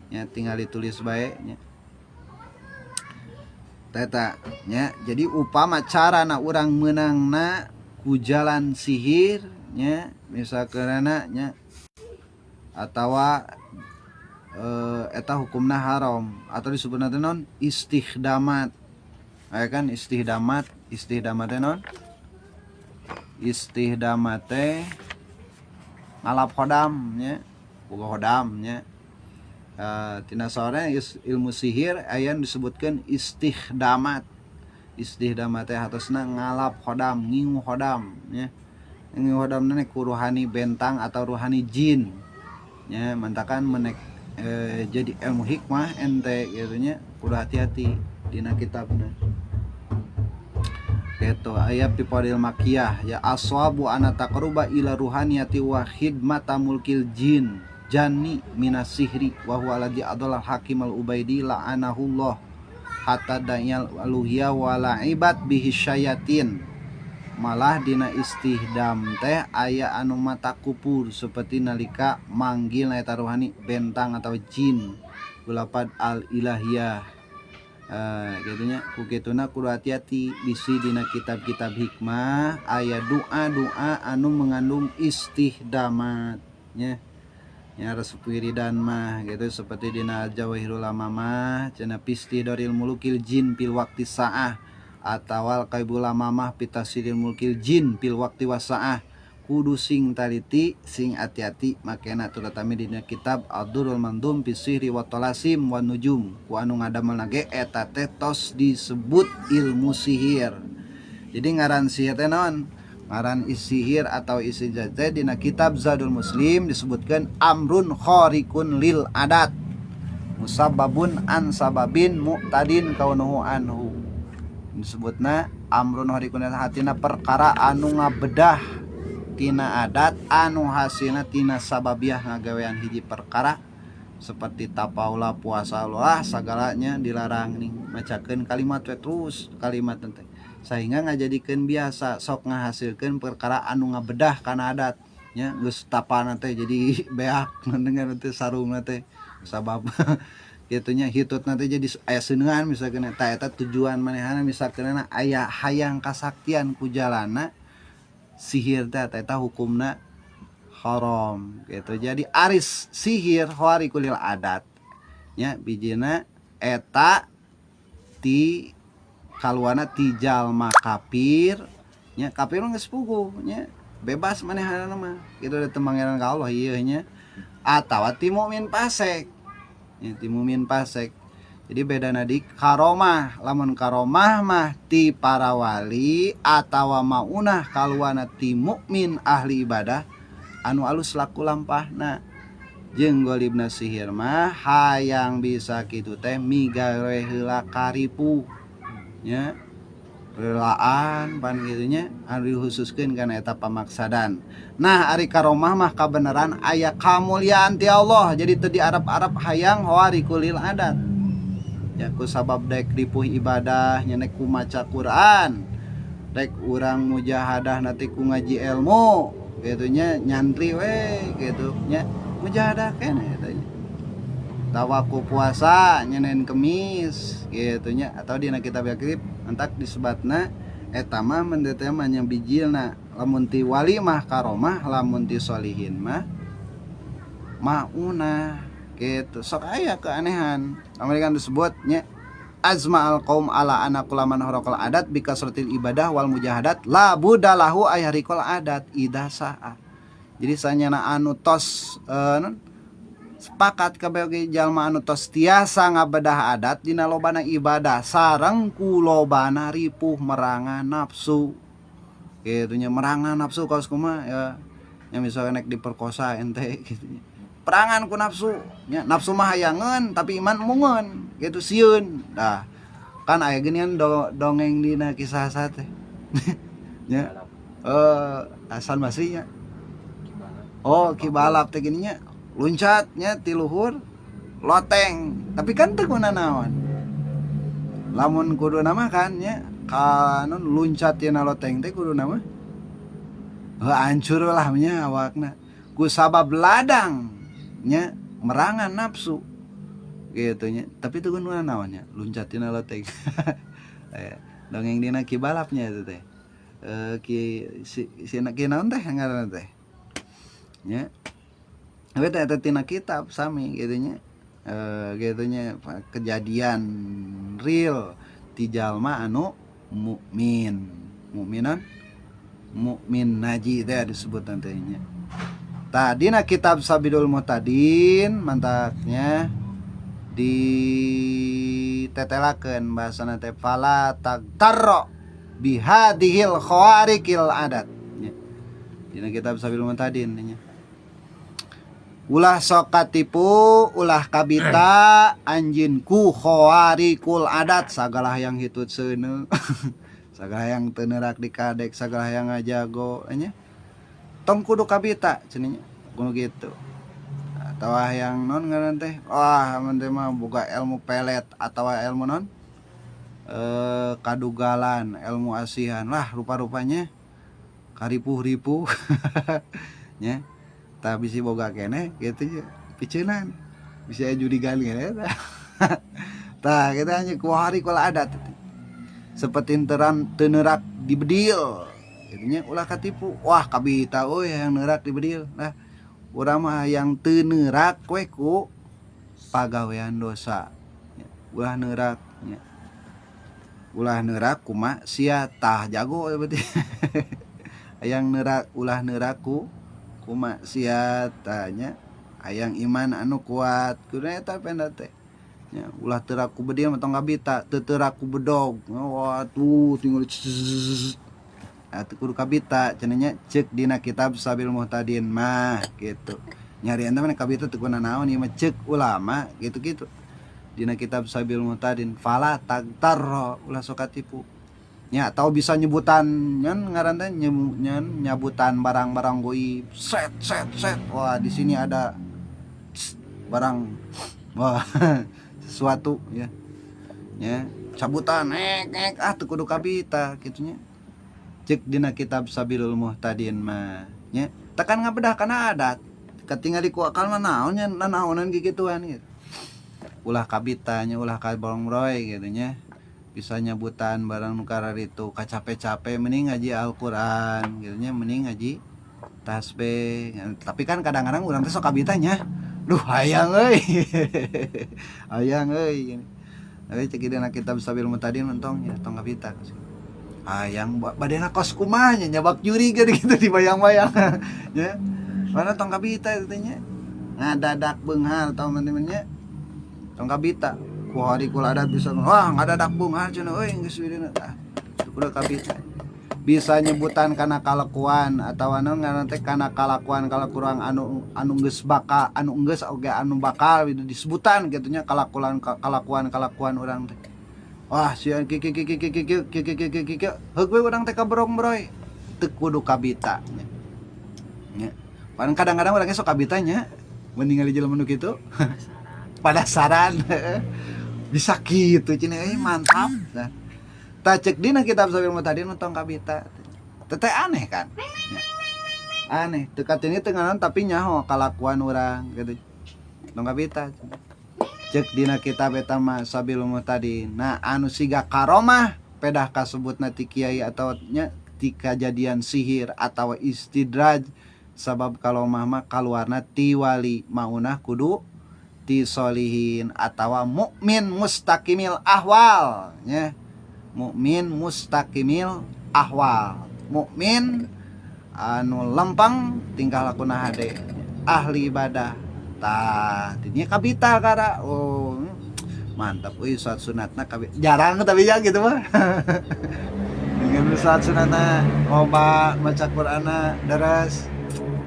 Nya tinggal ditulis bae nya. Teta nya jadi upama carana urang meunangna ku jalan sihir nya misalkeunana nya atawa eta hukumna haram atau disebutna teh naon istihdamat aya kan istihdamat teh naon istihdamat teh ngalap hodam nya boga hodam nya tina sore ilmu sihir aya disebutkan istihdamat teh hartosna ngalap hodam ngingu hodam nya ngingu hodam na ku ruhani bentang atau ruhani jin nya mantakan menek jadi ilmu hikmah ente gitu nya kudu hati-hati dina kitabna gitu ayat fi fadil makiyah ya aswabu ana taqruba ila ruhaniyati wa khidmata mulkil jin jani minas sihri wa huwa alladhi adalla hakim al ubaidi la'anahullah hatta dayal aluhya wa la'ibat bihi syayatin. Malah dina istihdam teh aya anu mata kupur seperti nalika manggil na eta rohani bentang atau jin gulapad al ilahiyah gitu nya ku kituna kudu hati-hati bisi dina kitab-kitab hikmah aya doa-doa anu mengandung istihdamat nya nya resep wiridan mah gitu seperti dina Jawahirul Amamah cenah pisti daril mulukil jin pil waqti saah atawal qaibul amamah pitasiril mulkil jin pil waqti wasaah kudu sing taliti sing hati-hati makena terutama dina kitab Ad-Durrul Mandum fi Sihri wa Talasim wan Nujum ku anu ngadamelna ge eta teh tos disebut ilmu sihir. Jadi ngaran sihir teh naon? Ngaran sihir atau istijaz dina kitab Zadul Muslim disebutkan amrun khariqun lil adat musabbabun an sababin muqtadin kaunuhu anhu. Disebutna amrun khariqun hatina perkara anu ngabedah tina adat anu hasilna tina sababiah ngagawean hiji perkara seperti tapaula puasa Allah sagalanya dilarang nih macakeun kalimat we terus kalimat teh sehingga ngajadikeun biasa sok ngahasilkeun perkara anu ngabedah kana adat nya geus tapana teh jadi beak dengan teh sarungna teh sabab kitu nya hitutna teh jadi aya seuneuhan misalkeun eta tujuan manehna misalkeun aya hayang kasaktian ku jalana sihir teh eta hukumna haram gitu. Jadi aris sihir khariqul adat nya bijina eta ti kaluana ti jalma kafir nya kafir geus puguh nya bebas manehna mah kitu teh pangeran ka Allah ieu nya atawa ti mukmin fasik. Ya, ti mukmin fasik. Jadi bedana di karomah, lamun karomah mah ti para wali atawa maunah kaluana ti mukmin ahli ibadah anu alus laku lampahna. Jeung golibna sihir mah hayang bisa kitu teh migawe heula karipu nya relaan pan kitu nya anu dikhususkeun kana eta pamaksadan. Nah ari karomah mah kabeneran aya kamulyaan ti Allah, jadi teu diarap-arap hayang hawarikul adat. Ya ku sabab dek dipuh ibadah nyenek ku maca Quran, dek urang mujahadah nanti ku ngaji ilmu gitu nya nyantri we gitu nya mujahadah keneh eta nya. Tawa ku puasa nyenen kemis gitu nya atau dina kitab yakrib entak disebatna eta mah mendete mah nya bijilna. Lamun ti wali mah karomah, lamun ti solihin mah maunah gitu. Sok aya keanehan Amerikan disebutnya azma al qaum ala anakulaman horokal adat bikasratil ibadah wal mujahadat la budalahu ayharikol adat idasaa. Jadi sanyana anu tos sepakat kabeh jalma anu tos tiasa ngabedah adat dina lobana ibadah sareng kulobana ripuh merangan nafsu gitu nya. Merangan nafsu kaos kumaha ya nya misalnya nek diperkosa ente gitu nya perangan ku nafsu nya. Nafsu mah hayangeun tapi iman mungeun gitu sieun. Dah kan aya geuningan dongeng dina kisah sate nya Hasan Basri nya oh kibalap teh gini nya luncat nya ti luhur loteng tapi kan teu guna naon. Lamun kudu nama kan nya kan luncat tina loteng teh kudu nama hancur lah nya awakna ku sabab ladang nya merangan nafsu gitu nya. Tapi itu guna naonnya luncat tina loteng dongeng dina kibalapnya itu teh si naon teh ngaranna teh nya eta eta tina kitab sami gitu nya gitu nya kejadian real ti jalma anu mukmin mukmin naji teh disebut teh nya. Tadina kitab Sabidul Muhtadin mantaknya ditetelakeun bahasana teh fala tagtarra bihadhil khawarikil adat nya. Dina kitab Sabidul Muhtadin nya. Ulah sok katipu ulah kabita anjeun ku khawarikul adat sagala yang hitut seuneu sagala yang teu neurak dikadek sagala yang ngajago nya. Tong kudu kabita cenanya kudu gitu. Atau yang non ngaran teh wah mun teh mah boga ilmu pelet atau ilmu non kadugalan ilmu asihan lah rupa-rupanya karipuh-ripuh nya tah bisi boga keneh gitu ya piceunan bisa judi gali eta tah kita nya ku hari kala adat seperti teu neurak dibedil jadinya ulah katipu wah kabita euy yang neurak dibedil. Nah urang mah yang teu neurak we ku pagawean dosa ya, ulah neurak ya. Ulah neurak ku maksiat tah jago berarti hayang neurak ulah neurak ku maksiat tanya hayang iman anu kuat kudu eta penda teh ya. Ulah teu raku bedil mah tong kabita teu raku bedog wah tuh tinggal atuh kudu kabita cenanya ceuk dina kitab Sabil Muhtadin mah gitu. Nyari enta mah kabita teu kuna naon ieu mah ceuk ulama gitu-gitu. Dina kitab Sabil Muhtadin fala tagtarra ulah sok katipu. Nya atau bisa nyebutan nyen ngaran teh nyebutan barang-barang goib set wah di sini ada barang wah sesuatu ya. Ya cabutan nek teu kudu kabita kitu nya. Cek dina kitab Sabilul Muhtadin mah nya tekan ngabedah kana adat katingali ku akal mah naon nya nanaonan gigituan gitu. Ulah kabita nya ulah kabolong roy gitu nya bisa nyebutan barang nu kararitu kacape-cape mending ngaji Al-Qur'an gitu nya mending ngaji tasbih. Tapi kan kadang-kadang urang teh sok kabita nya duh hayang euy hayang euy tapi cek dina kitab Sabilul Muhtadin mentong ya tong kabita hayang badena kos kumaha nya nyabak juri gitu dibayang-bayang ya mana tong kabita itu nya ngadadak beunghar tahu teman-temannya tong kabita ku hari kula adat bisa wah ngadadak beunghar cenah euy geus widina tah kudu kabita bisa nyebutan kana kalakuan atau anu ngaran teh kana kalakuan kalakuan anu geus bakal anu geus oge anu bakal disebutan gitu nya kalakuan urang teh wah sieun ki heug we urang teh kabrong-broy teu kudu kabita nya pan kadang-kadang urang sok kabita nya mending ningali jelema nu kitu penasaran bisa gitu cenah mantap nah ta cek dina kitab Sabil Mutadin tong kabita teh aneh kan ya. Aneh teu kateuing teu ngaran tapi nyaho kalakuan urang gitu tong kabita cek dina kitab eta mah Sabil Mutadin nah anu siga karomah pedah kasebutna ti kiai atawa nya ti kajadian sihir atawa istidraj sabab kalomah mah kaluarna ti wali maunah kudu ti solihin atawa mukmin mustaqimil ahwal nya mukmin mustaqimil ahwal mukmin anu lempeng tingkah lakuna hade ahli ibadah tah dinya kabita kara oh mantap euy salat sunatna kabita jarang tapi ya gitu mah dengan salat sunatna loba maca Qur'ana daras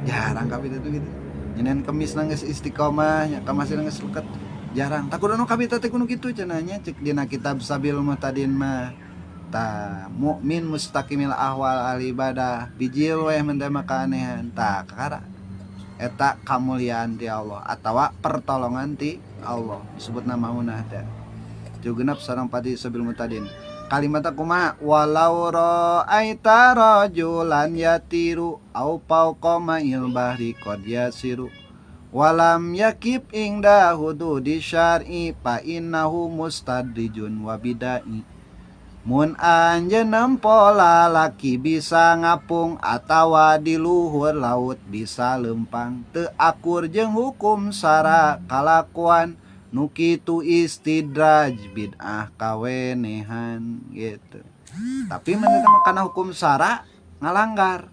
jarang kabita itu gitu nyeun kemis geus istiqomah nya kamasih geus leuket jarang tak kudu nu kabita teh kudu kitu cenah nya cek dina kitab Sabil Mutadin mah ta mukmin mustaqimil ahwal al ibadah bijil weh mendema kaanehan ta kakara eta kamuliaan ti Allah atawa pertolongan ti Allah disebut nama maunah teh jugenap sareng pati Sabil Mutadin kalimatna kumaha walau ra'aita rajulan yatiru au fauqa ma'il bahri qad yasiru walam yakib ingda hududi syar'i fa innahu mustadrijun wa bidai mun anjeunna pola laki bisa ngapung atawa di luhur laut bisa lempang teu akur jeung hukum sara kalakuan nu kitu istidraj bid'ah kawenehan gitu tapi menurut kana hukum sara ngalanggar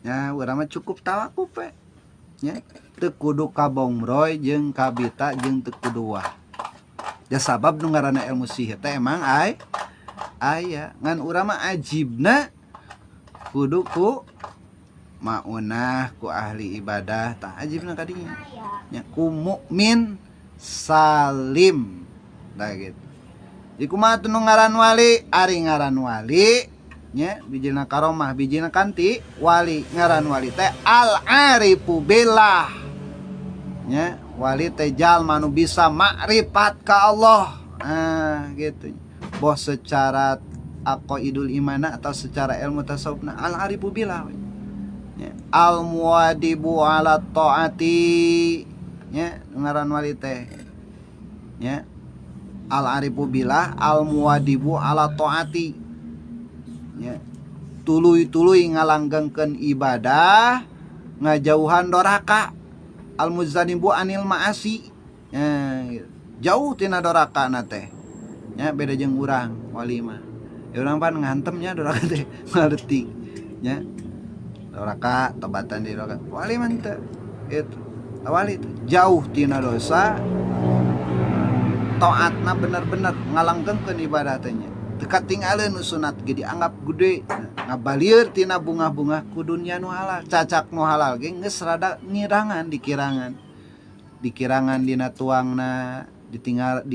nya urang mah cukup tawakuf we nya teu kudu kabongroy jeung kabita jeung teu kudu wah ya sabab nu ngaranna ilmu sihir teh emang aya ngan urang mah ajibna kudu ku maunah ku ahli ibadah tah ajibna kadinya nya ku mukmin salim dah gitu jadi kumaha nu ngaran wali ari ngaran wali nya bijina karomah bijina kanti wali ngaran wali teh al arifu billah nya wali teh jalma nu bisa makrifat ka Allah gitu boh secara aqaidul imana atau secara ilmu tasawufna al arifu billah nya al muadibu ala taati nya ngaran wali teh nya al arifu billah al muadibu ala taati nya tuluy-tuluy ngalanggengkeun ibadah ngajauhan doraka al muzanibu anil maasi jauh tina doraka na teh nya beda jeung urang wali mah urang pan ngantem nya doraka teh ngarti nya doraka tobatan di doraka wali mah teu itu wali jauh tina dosa taatna bener-bener ngalanggengkeun ibadah teh nya teu katinggalieun nu sunat ge dianggap gede ngabalieur tina bunga-bunga ku dunya nu halal cacak nu halal ge geus rada ngirangan dikirangan dina tuangna ditinggal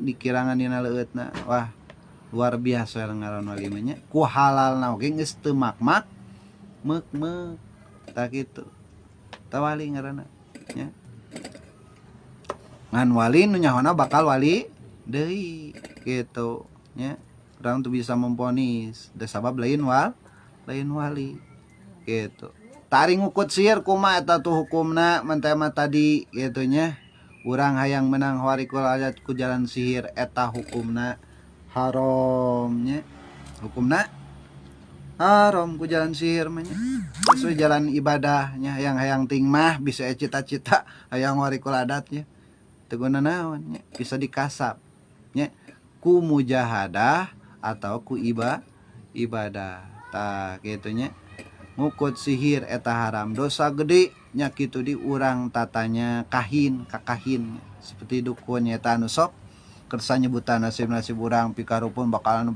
dikirangan dina leueutna wah luar biasa ngaran wali mah nya ku halalna oge geus teu makmak meuk tah kitu tah wali ngaranna nya ngan wali nu nyahona bakal wali deui gitu nya urang tuh bisa memponis da sabab lain wali gitu tari ngukut sihir kumaha eta tuh hukumna mentema tadi gitu nya urang hayang menang harikul adat ku jalan sihir eta hukumna haram nya hukumna haram ku jalan sihir mah nya sesuai jalan ibadahnya hayang ting mah bisa cita-cita hayang harikul adatnya teguna naon nya bisa dikasap nya ku mujahadah atau ku ibadah tah kitu nya ngukut sihir eta haram dosa gede nya kitu di urang tatanya kahin kakahin seperti dukun eta anu sok kersa nyebutan nasib-nasib urang pikarupun bakal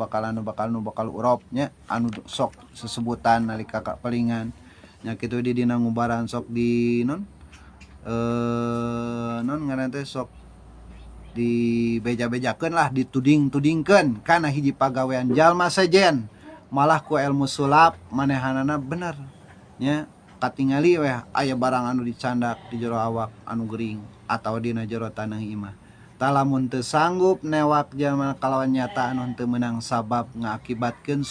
urop nya anu sok sesebutan nalika palingan nya kitu di dina ngubaran sok di non ngaran teh sok di beja-bejakeun lah dituding-tudingkeun kana hiji pagawean jalma sejen malah ku ilmu sulap manehanana bener nya katingali we aya barang anu dicandak di jero awak anu gering atawa dina jero tanah imah talamun teu sanggup newak jalma kalawan nyata anu teu meunang sabab ngakibatkeun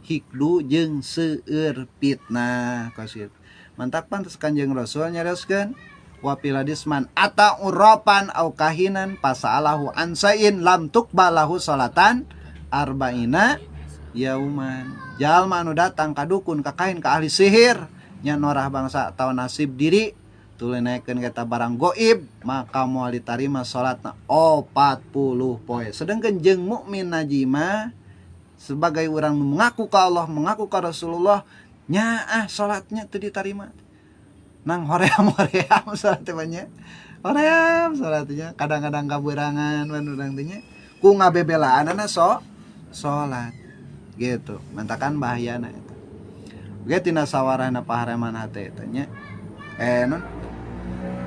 hikdu jeung seueur fitnah kasih mantap pantes Kanjeng Rasul nyarioskeun wa piladisman ata urapan au kahinan pasalahu ansain lam tuqbalahu salatan arba'ina yauman jalma anu datang ka dukun ka kahin ka ahli sihir nya norah bangsa atawa nasib diri tulenaikeun eta barang goib maka moal ditarima salatna 40 poe sedengkeun jeung mukmin najima sebagai urang mengaku ka Allah mengaku ka Rasulullah nya salatnya teu ditarima nang hoream salat teh banyak hoream salatnya kadang-kadang kaberangan wan urang teh nya ku ngabebelaanana salat gitu mentakan bahayana eta ge tina sawarana pahareman hate eta nya non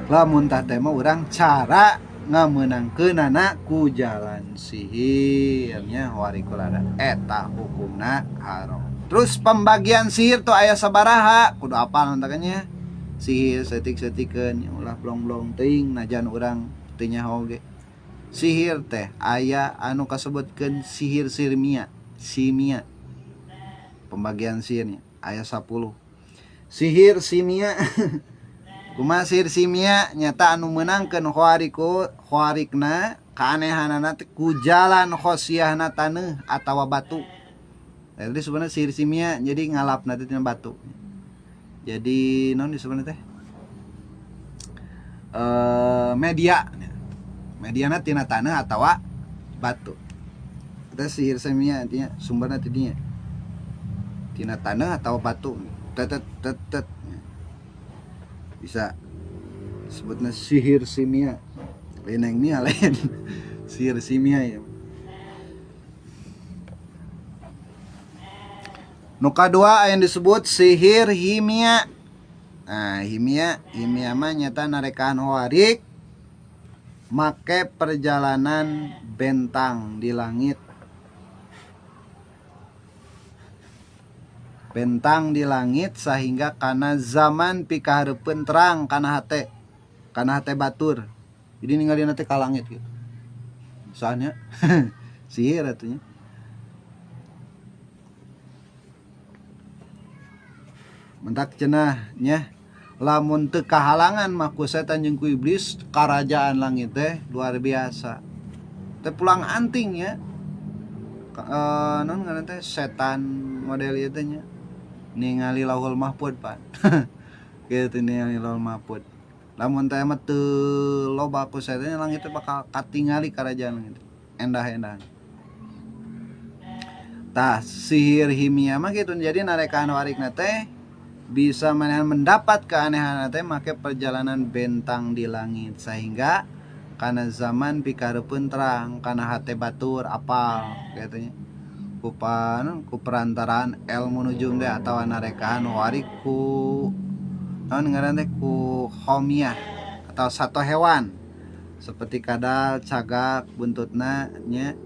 lamun tah teh mah urang cara ngameunangkeunana ku jalan sihir nya warikulada eta hukumna haram. Terus pembagian sihir tuh aya sabaraha kudu apal nantakannya sihir setik-setikeun ulah blong-blong teuing najan urang teu nyaho ge sihir teh aya anu kasebutkeun sihir simia pembagian sihirnya aya 10 sihir simia kumaha sihir simia nyata anu meunangkeun khawarikna kaanehanana teh ku jalan khosiahna taneuh atawa batu. Jadi sebenarnya sihir simia jadi ngalapna teh tina batu. Jadi non sebenarnya teh mediana tina taneuh atawa batu. Kita sihir simia artinya sumberna ti dinya tina taneuh atawa batu. Tet bisa sebutna sihir simia. Lain yang ini lain sihir simia ya. Nu kadua yang disebut sihir himia. Nah, himia mah nyata narekaan warik make perjalanan bentang di langit. Bentang di langit sehingga kana zaman pikahareupeun terang kana hate batur. Jadi ninggalin teh ka langit gitu. Soalnya sihir atunya. Mentak cenah nya lamun teu kahalangan mah ku setan jeung ku iblis karajaan langit teh luar biasa. Teh pulang anting ya. Non ngaran teh setan model ieu teh nya. Ningali Lauhul Mahfuz pan. Kitu ningali Lauhul Mahfuz. Lamun teh mah teu loba ku setan langit teh bakal katingali karajaan langit. Endah-endah. Tah sihir himia mah kitu jadi narekaan warikna teh bisa mendapat keanehan teh make perjalanan bentang di langit sehingga kana zaman pikareupun terang kana hate batur apal katanya ku perantaraan ilmu nujum teh atawa narekaan warik ku naon ngaran teh ku homiah atau satu hewan seperti kadal cagak buntutna nya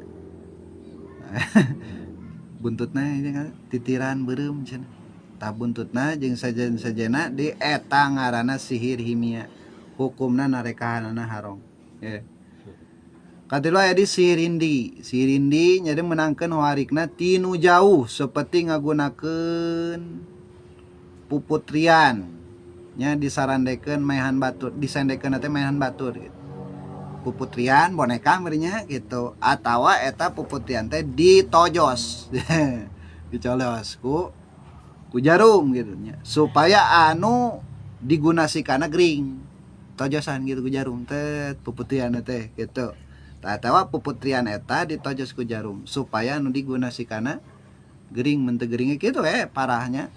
buntutna ini titiran beureum cenah tah buntutna jeung sajena di eta ngaranna sihir himia hukumna narekahanana haram ya. Katilu aya di sihir indi jadi menangkeun warikna tinu jauh seperti ngagunakeun puputrian nya disarandekeun maehan batur disandekeun teh maehan batur gitu. Puputrian boneka meureunnya gitu atawa eta puputrian teh ditojos dicolos ku jarum gitu nya supaya anu digunasikana gering tojosan gitu ku jarum teh puputrian teh gitu tah atawa puputrian eta ditojos ku jarum supaya anu digunasikana gering menteu gering kitu parahnya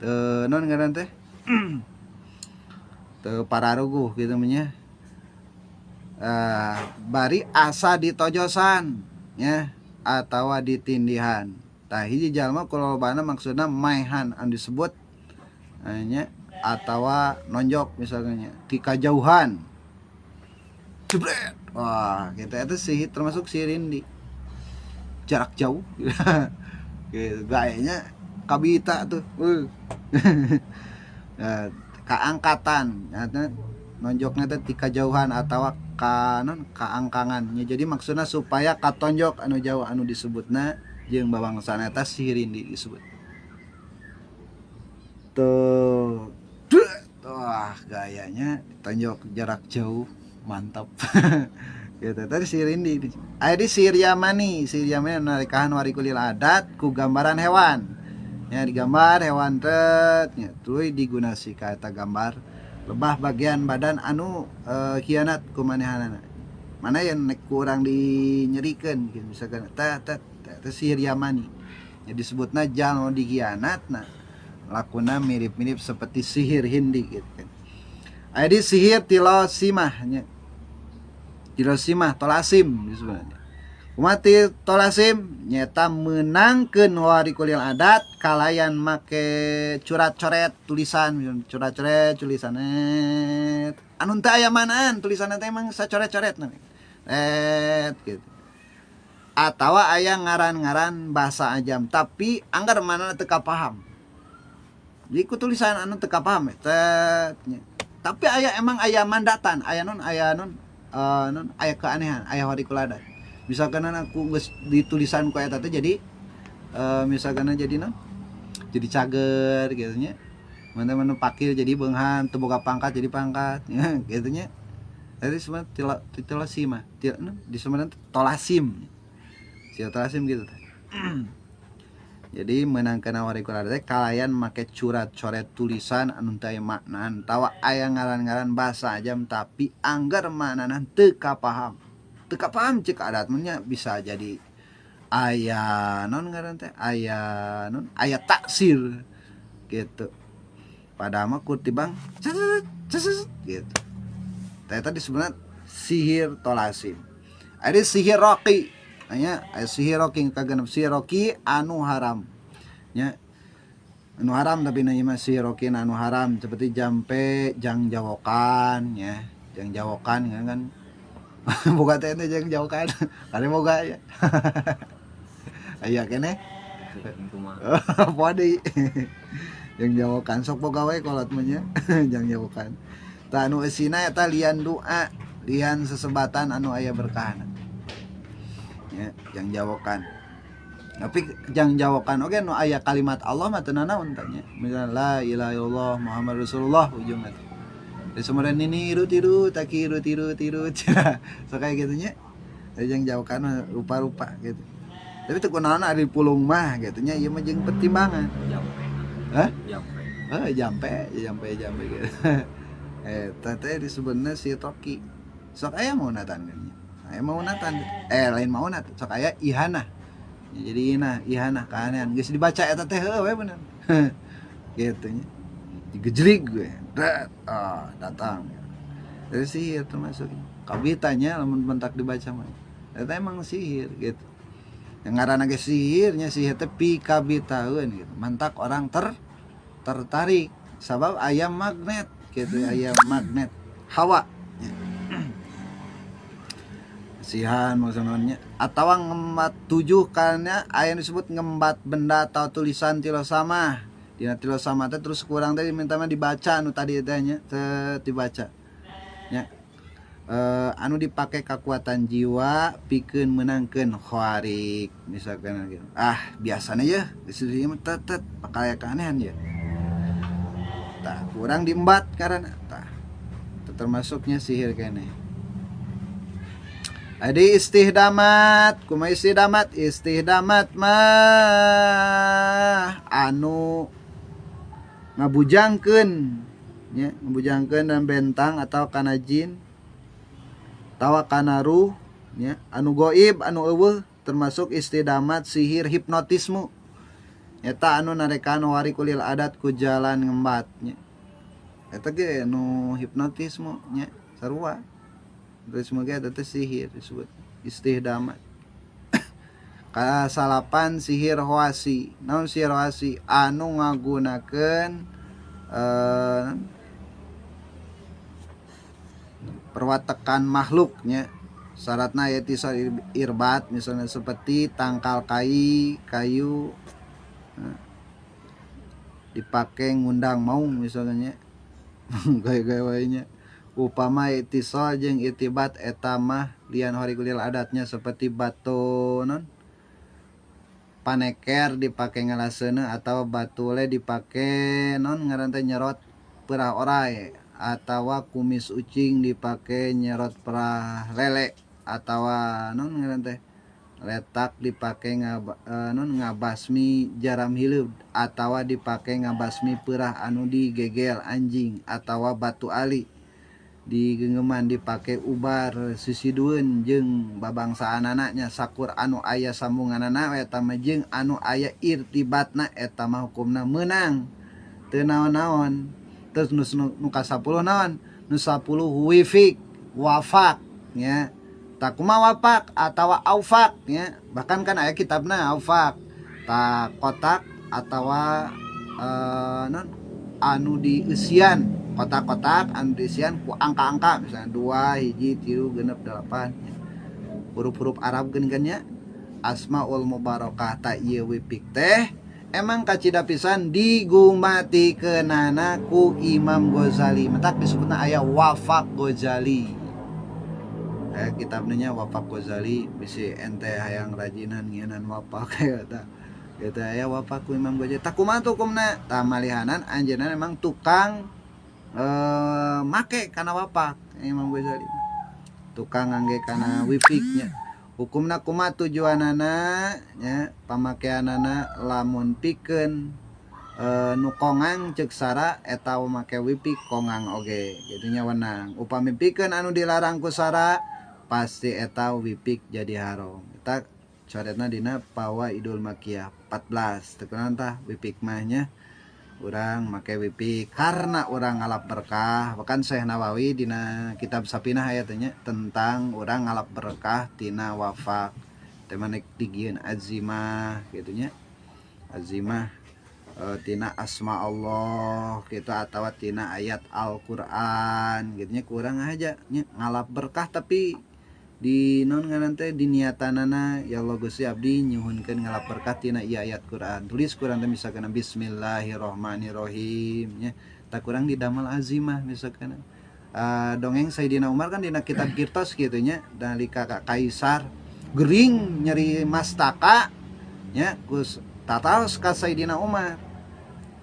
teu non ngaran teh teu pararuguh gitu nya. Bari asa ditojosan ya atawa ditindihan. Tah hiji jalma kulobana maksudna maehan anu disebut nya atawa nonjok misalnya ti kajauhan. Jebret. Wah, gitu eta sihir termasuk sihir indi. Jarak jauh. Gitu gayanya kabita tuh. Kaangkatan nonjoknya teh ti kajauhan atawa kaangkangan. Ya, jadi maksudnya supaya katonjok anu jauh anu disebutna jeung babangsana eta sihir indi disebut. Tuh. Wah, gayanya tonjok jarak jauh mantap. Gitu tadi sihir indi. Aya di sihir Yamani. Sihir Yamani narikahan warikulil adat ku gambaran hewan. Ya digambar hewan teh nya tuluy digunasi ka eta gambar lebah bagian badan anu khianat ku manehanana. Mana yang nek kurang dinyerikeun gitu misalkan teh sihir Yamani. Ya disebutna jalma dikhianatna lakuna mirip-mirip seperti sihir Hindi gitu kan. Aya di sihir tilosimah nya. Tilosimah tolasim disebutna. Umati tolasim nyata menangkeun warikulil adat kalayan make curat-coret tulisan curat-coret tulisan anu teu aya manaan tulisanna teh emang sacoret-coretna gitu. Atawa aya ngaran-ngaran bahasa ajam tapi anggar manana teu kapaham. Jadi ku tulisan anu teu kapaham tapi emang aya mandatan, aya aya keanehan, aya warikul adat. Misalkan aku geus ditulisan ku eta teh jadi misalkan jadi jadi cager gitu nya. Mana-mana pakil jadi beunghan, teu boga pangkat jadi pangkat gitu nya. Tadi sebenarnya tilasim mah. Di sebenarnya tolasim. Sia tolasim gitu teh. Jadi menangkeun warikul adat kalayan make curat-coret tulisan anu teu aya maknaan tawa aya ngaran-ngaran bahasa ajam tapi anggar maknana teu kapaham. Teu kapaham ceuk adat nya bisa jadi aya non ngaran teh aya taksir gitu. Padahal mah kutibang gitu. Eta disebutna sihir tolasim. Ada sihir roki. Nya sihir roki kagenep sihir roki anu haram. Nya anu haram tapi na mah sihir roki anu haram seperti jampe jang jawokan ya. Jang jawokan kan boga teh jang jawokan. Kali boga ya. Aya keneh. Podi. Jang jawokan sok boga we kolot mah nya. Jang jawokan. Tah anu eusina eta lian doa, lian sesebatan anu aya berkahna. Ya, jang jawokan. Tapi jang jawokan oge nu aya kalimat Allah mah teu nanaon tanya. Misal la ilaha illallah Muhammad Rasulullah ujungna teh. Di sumeureun nini tiru takiru tiru so kayak gitu nya. Jang jawokan rupa-rupa gitu. Tapi teu kunaon ari pulung mah gitu nya ieu mah jeung pertimbangan. Jampe. Hah? Jampe. Jampe gitu. Eta teh disebutna si toki. Sok aya mau natan kan. Aya maunatan lain maunat sok aya ihanah ya, jadi ihanah keanehan geus dibaca eta teh heuh we bener gitu nya digejlik gue datang dari sihir termasuk kabitanya lamun bentak dibaca mah eta emang sihir gitu yang ngaranna ge sihirnya sihir teh pikabitaeun gitu mantak orang tertarik sabab aya magnet gitu aya magnet hawa sihan maksudnya atawa ngembat tujuh karena aya disebut ngembat benda atau tulisan tilosama dina tilosama teh terus kurang tadi minta mah dibaca anu tadi teh nya teu dibaca nya anu dipake kekuatan jiwa pikeun menangkeun khawarik misalkan gitu biasana ya disini mah tetet pakaya keanehan ya tah kurang diembat karena tah termasuknya sihir keneh. Adi istihdamat, kumaha istihdamat mah anu ngabujangkeun nya, ngabujangkeun dan bentang atau kana jin, tawa kana ruh nya, anu goib anu eueuh termasuk istidamat sihir hipnotisme eta anu narekan wari kulil adat ku jalan ngembat nya eta ge nu hipnotisme nya sarua terus ge eta teh sihir disebut istidamat. Kasalapan sihir hoasi. Naon sihir hoasi? Anu ngagunakeun perwatakan makhluknya. Syaratna etisal irbat misalnya seperti tangkal kayu dipakai ngundang mau misalnya gaya-gayanya. Upama itisal jeung itibat eta mah lian hori kulil adatnya seperti batu non paneker dipakai ngalaseuna atau batu le dipakai non ngaran teh nyerot perah orai atau kumis ucing dipakai nyerot perah lele atau non ngaran teh letak dipakai ngabasmi jaram hileud atau dipakai ngabasmi perah anu digegel anjing atau batu ali di genggeman dipakai ubar sisidueun jeung babangsaanana sakur anu aya sambunganana eta mah jeung anu aya irtibatna eta mah hukumna meunang teu naon-naon. Terus nu ka-10 naon? Nu 10 wifik wafak nya. Tak kumaha wafak atawa aufak nya. Bahkan kan aya kitabna aufak. Tak kotak atawa non anu dieusian kotak-kotak anu diisian ku angka-angka misalnya 2 1 3 6 8 huruf-huruf Arab geuningannya asmaul mubarakah ta ieu wipik teh emang kacida pisan digumatikeunana ku Imam Ghazali matak disebutna aya wafak Ghazali kitabnya wafak Ghazali bisi ente hayang rajinan ngeunan wafak eta eta aya wafak ku Imam Ghazali tak kumaha hukumna tah malihanan anjeunna emang tukang make kana wapak Imam Ghazali tukang ngangge kana wipiknya. Hukumna kumaha tujuanana nya pamakeanana lamun pikeun nu kongang ceuk sara eta make wipik kongang oge kitu nya wenang. Upami pikeun anu dilarang ku sara pasti eta wipik jadi haram. Eta coretna dina Fawaidul Makiyah 14 teu kunaon tah wipik mah nya urang make wipik karena urang ngalap berkah. Bahkan Syekh Nawawi dina kitab Sapinah ayatnya tentang urang ngalap berkah tina wafak teh manek digieun azimah gitu nya azimah tina asma Allah gitu atawa tina ayat Al-Qur'an gitu nya kurang aja nya ngalap berkah tapi di non ngaran teh diniatanana ya Allah Gusti abdi nyuhunkeun ngalap berkah tina ieu ayat Quran. Tulis Quran teh misalkan bismillahirrahmanirrahim nya. Tak kurang didamel azimah misalkan. Dongeng Sayyidina Umar kan dina kitab Kirtos kitu nya nalika kaisar gering nyeri mastaka nya ku tataos ka Sayyidina Umar.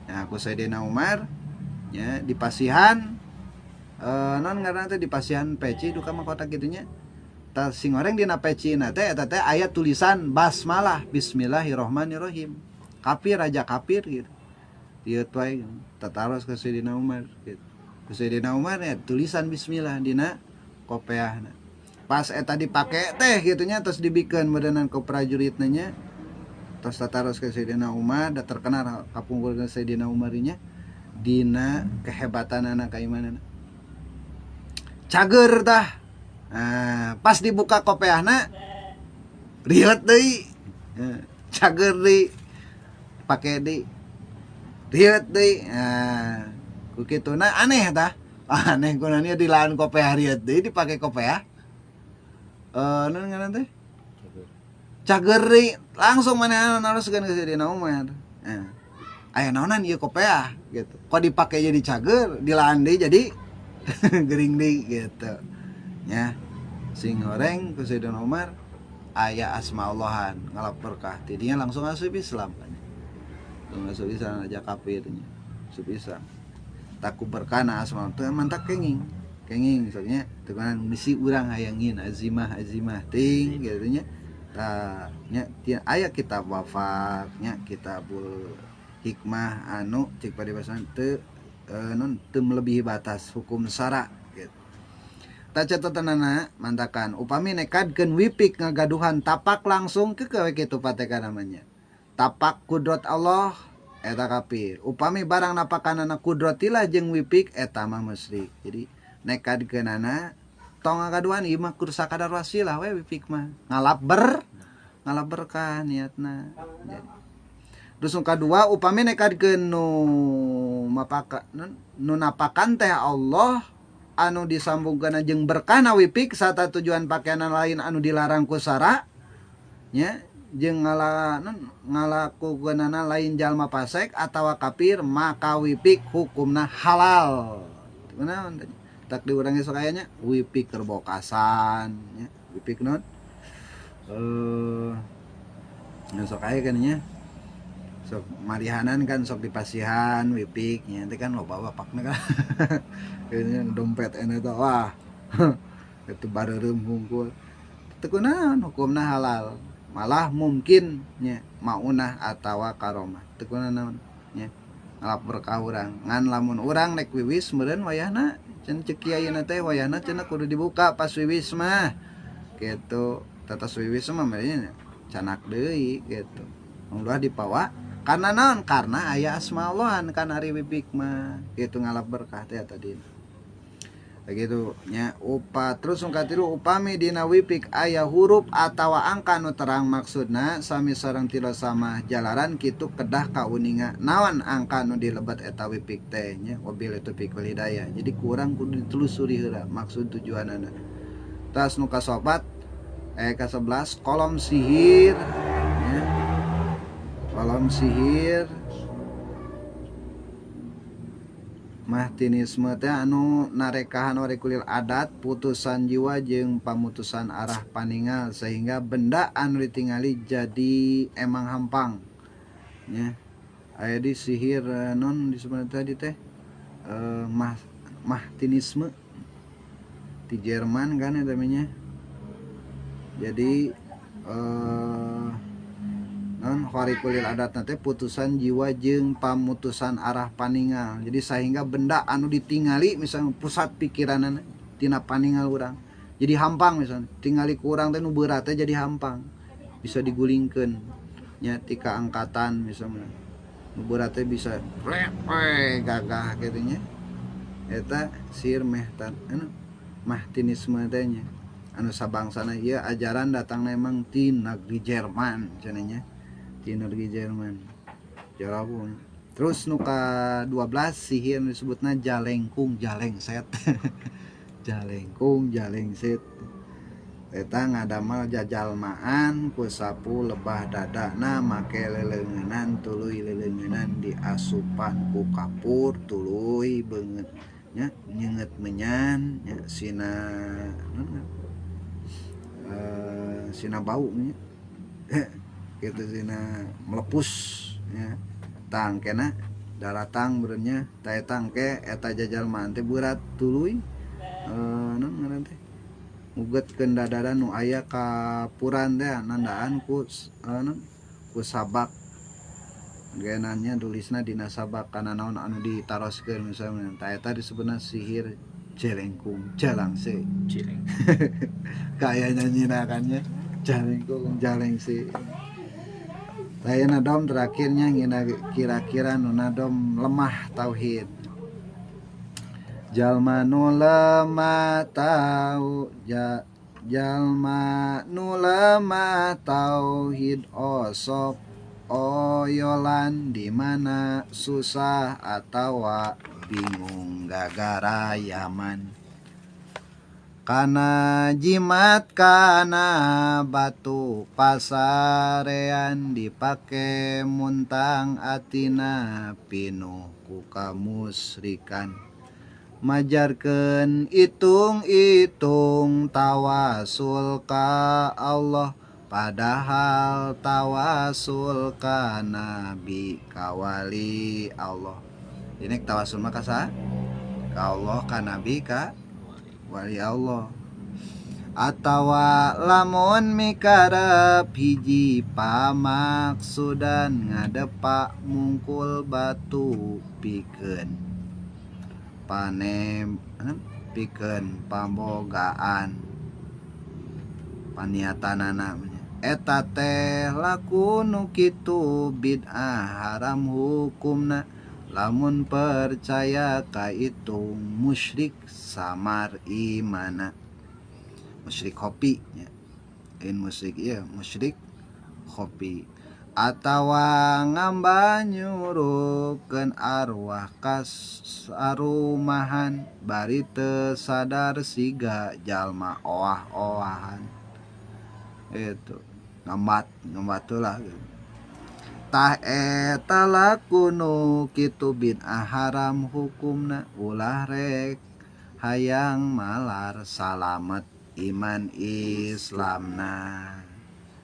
Nah, ku Sayyidina Umar nya di pasihan non ngaran teh di pasihan peci duka mahkota kitu nya. Sing goreng dina pecina teh eta teh aya tulisan basmalah bismillahirrahmanirrahim. Kafir aja kafir gitu. Ieu teh tataros ka Sayyidina Umar gitu. Ku Sayyidina Umar ya tulisan bismillah dina kopeahna. Pas eta dipake teh kitu nya tos dibikeun badanna ku prajuritna nya. Tos tataros ka Sayyidina Umar da terkenal kapungkurna Sayyidina Umar nya dina kehebatanana kaimanana. Cager tah. Nah, pas dibuka kopeahna riet deui. Cager deui. Pake deui. Riet deui. Nah, ku kituna aneh tah. Aneh gunanya di lahan kopeah riet deui dipake kopeah. Naon ngaran teh? Cager deui. Langsung manehna naroskeun ka Sayyidina Umar. Aya naonan ieu kopeah gitu. Kok dipake jadi cager, di lahan deui jadi gering deui gitu. Ya sing goreng ku Sayyidina Umar aya asma Allahan ngalap berkah tidinya langsung asup Islam kan langsung asup Islam aja kafirnya asup Islam taku berkana asma teh mantak kenging soalnya teu kan misi urang hayangin azimah ting gitu nya tah nya aya kitab wafat nya kitabul hikmah anu cek padibasan teu non teu melebihi batas hukum syara gitu. Ta catatanana mantakan upami nekadkeun wipik ngagaduhan tapak langsung kekewe kitu pateka namanya. Tapak kudrat Allah eta kafir. Upami barang napakanana kudratilah jeung wipik eta mah musyrik. Jadi nekadkeunana tong ngagaduhan ieu mah kudu sakadar wasilah we wipik mah. Ngalap berkah niatna. Jadi terus nu kadua upami nekadkeun nu napakan teh Allah anu disambungkeun jeung berkahna wipik sarta tujuan pakaian lain anu dilarang ku syara nya jeung ngalakukeunana lain jalma fasik atawa kafir maka wipik hukumna halal. Kunaon teh? Tak diurangi sok aya nya wipik kerbokasan nya wipik naon? Sok aya kan nya. Sok marihanan kan sok dipasihan wipiknya nanti kan loba bapakna kan kayaknya dompet ene teh wah itu bareureum hungkul teu kunaon hukumna halal malah mungkin nya maunah atawa karomah teu kunaon nya ngalap berkah urang ngan lamun urang nek wiwis meureun wayahna cenah ceuk kieu teh wayahna cenah kudu dibuka pas wiwis mah kitu tatas wiwis mah meureun canak deui kitu ulah dipawa karena naon karena aya asma Allahan kan ari wipik mah kitu ngalap berkah teh tadi begitu nya terus nu katilu upami dina wipik aya huruf atawa angka nu terang maksudna sami sareng tilo sama jalaran kitu kedah kauninga naon angka nu dilebat eta wipik teh nya wabil taufiq wal hidayah jadi kurang kudu ditelusuri heula maksud tujuanana tas nu kasopat ka-11 kolom sihir nya kolom sihir mahtinisme teh anu narekahan warekulir adat putusan jiwa jeung pamutusan arah paningal sehingga benda anu ditingali jadi emang hampang nya aya di sihir non disebut tadi teh mahtinisme di Jerman kan eta namanya jadi non warikulir adat nanti putusan jiwa jeung pamutusan arah paningal jadi sehingga benda anu ditingali misalnya pusat pikiran tina paningal urang jadi hampang misalnya tingali ku urang teh nu berat teh jadi hampang bisa digulingkeun nya tika angkatan misalnya nu berat teh bisa gagah kitu nya eta sihir mahtinisme teh nya anu sabangsana ieu ajaran datangna emang ti negeri Jerman cenah nya di negeri Jerman Jarabu. Terus nu ka-12 sihir disebutna jalengkung jalengset jalengkung jalengset eta ngadamal jajalmaan ku sapu lebah dadana make lelengenan tuluy lelengenan diasupan ku kapur tuluy beungeut nya nyeungeut menyan nya sina bau nya gitu sina melepus nya tangkena daratang beureunya ta tangke eta jajalmaan teh berat tuluy naon ngaran teh mugetkeun dadaran nu aya kapuran teh nandaan ku sabak genannya tulisna dina sabak kana naon anu ditaroskeun misalnya ta eta disebutna sihir jelengkung jalangse jeleng kaya nyanyina kannya jalengkung jalengse Tayana dom terakhirnya ngina kira-kira nu nadom lemah tauhid. Jalma nu lemah tauhid osok oyolan di mana susah atawa bingung gagara yaman. Kana jimat kana batu pasarean dipake muntang atina pinuh ku kamusrikan majarkeun itung-itung tawasul ka Allah padahal tawasul ka nabi kawali Allah. Ini tawasul mah ka sa? Ka Allah ka nabi ka wali Allah atawa lamun mikarep hiji pamaksudan ngadepak mungkul batu pikeun pikeun pambogaan paniatanana eta teh laku nu kitu bid'ah haram hukumna lamun percaya ka itu musyrik samar imana musyrik kopi nya musyrik ieu musyrik kopi atawa ngamba nyuruhkeun arwah kas arumahan bari teu sadar siga jalma owah-owahan itu ngambat lah tah eta laku nu kitu bid'ah haram hukumna ulah rek hayang malar salamet iman Islamna.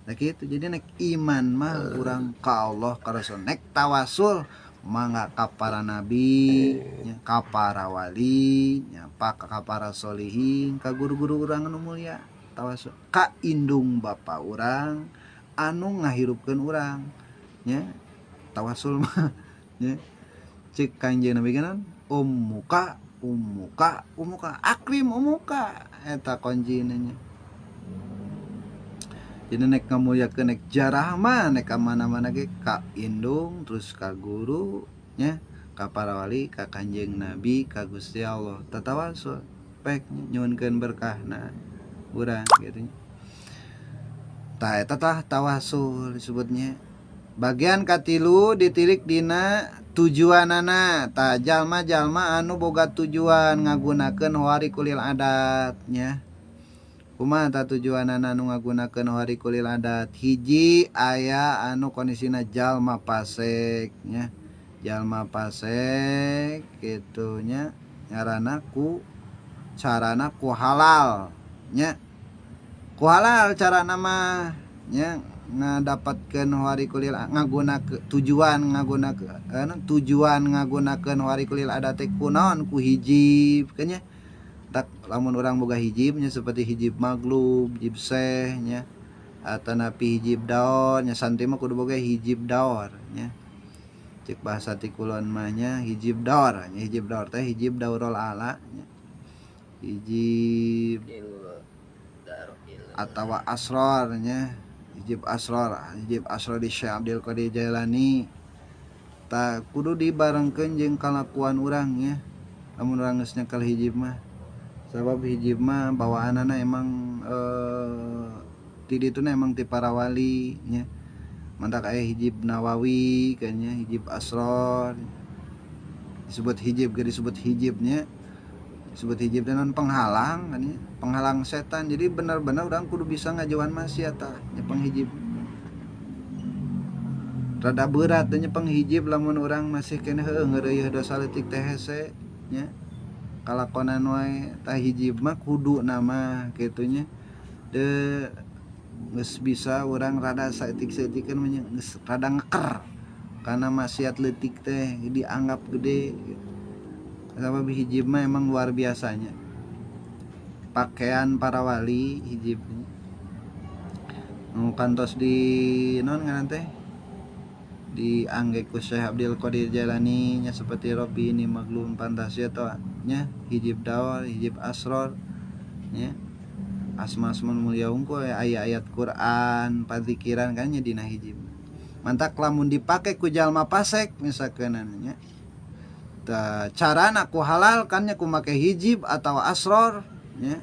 Nah gitu, jadi nek iman mah urang ka Allah ka Rasul, nek tawasul mangga ka para nabi nya, ka para wali nya, ka para solihin, ka guru-guru urang anu mulia tawasul, ka indung bapa urang anu ngahirupkeun urang nya tawasul mah nya cek kanjeng Nabi kan ummuka akrim ummuka eta konjina nya. Jadi nek ngamuliakeun nek jarah mah nek ka mana-mana ge ka indung terus ka guru nya ka para wali ka kanjeng Nabi ka Gusti Allah tatawasul pek nyuhunkeun berkahna urang gitu nya. Tah eta tah tawasul disebutnya. Bagian katilu ditilik dina tujuanana tah jalma-jalma anu boga tujuan ngagunakeun hoari kulil adat nya. Kumaha ta tujuanana anu ngagunakeun hoari kulil adat? Hiji aya anu kondisina jalma pasek nya. Jalma pasek kitu nya ngaranna ku carana ku halal nya. Ku halal carana mah nya ngadapatkeun hoari kulil ngagunakeun tujuan ngagunakeun hoari kulil adat teh kunaon ku hijib kan nya. Tak lamun orang boga hijibnya seperti hijib maglub, hijib seh nya atanapi hijib daor nya santri mah kudu boga hijib daor nya. Cek bahasa ti kulon mah nya hijib daor nya hijib daor teh hijib daurul ala nya. Hijib atawa asror nya hijib asror di Syekh Abdul Qadir Jailani ta kudu dibarengkeun jeung kalakuan urang nya. Lamun urang geus nyekel hijib mah sabab hijib mah bawaanana emang ti dituna emang ti para wali nya. Mantak aya hijib Nawawi kan nya hijib asror disebut hijib ge disebut hijibnya disebut hijib dan penghalang kan nya penghalang setan. Jadi benar-benar urang kudu bisa ngajuan maksiat tah nya penghijib. Rada berat nya penghijib lamun urang masih keneh heueuh ngeureuyeuh dosa leutik teh hese nya. Kalakonan wae tah hijib mah kudu nama kitu nya de geus bisa urang rada saeutik-saeutikeun mah nya geus rada ngeker kana maksiat leutik teh dianggap gede gitu. Sabab hijib mah emang luar biasanya pakaian para wali hijib nu kantos di naon ngaran teh diangge ku Syekh Abdul Qadir Jailani nya seperti Robi ini maglum pantasya to nya hijib daur hijib asror nya asma-asma mulia unggul ayat-ayat Quran padzikiran kan nya dina hijib. Mantak lamun dipake ku jalma pasek misalkeun nya carana ku halal kan nya ku make hijib atau asror nya.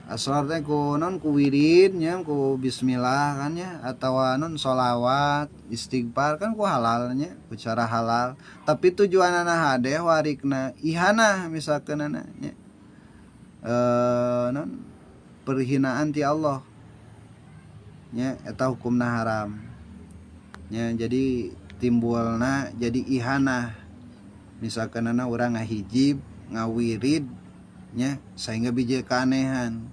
Asror teh ku non ku wirid nya ku bismillah kan nya atawa non sholawat istighfar kan ku halal nya ku cara halal tapi tujuanana hade warikna ihana misalkeun nya non perhinaan ti Allah nya eta hukumna haram nya. Jadi timbulna jadi ihana misalkeun urang ngahijib ngawirid nya sehingga bijil keanehan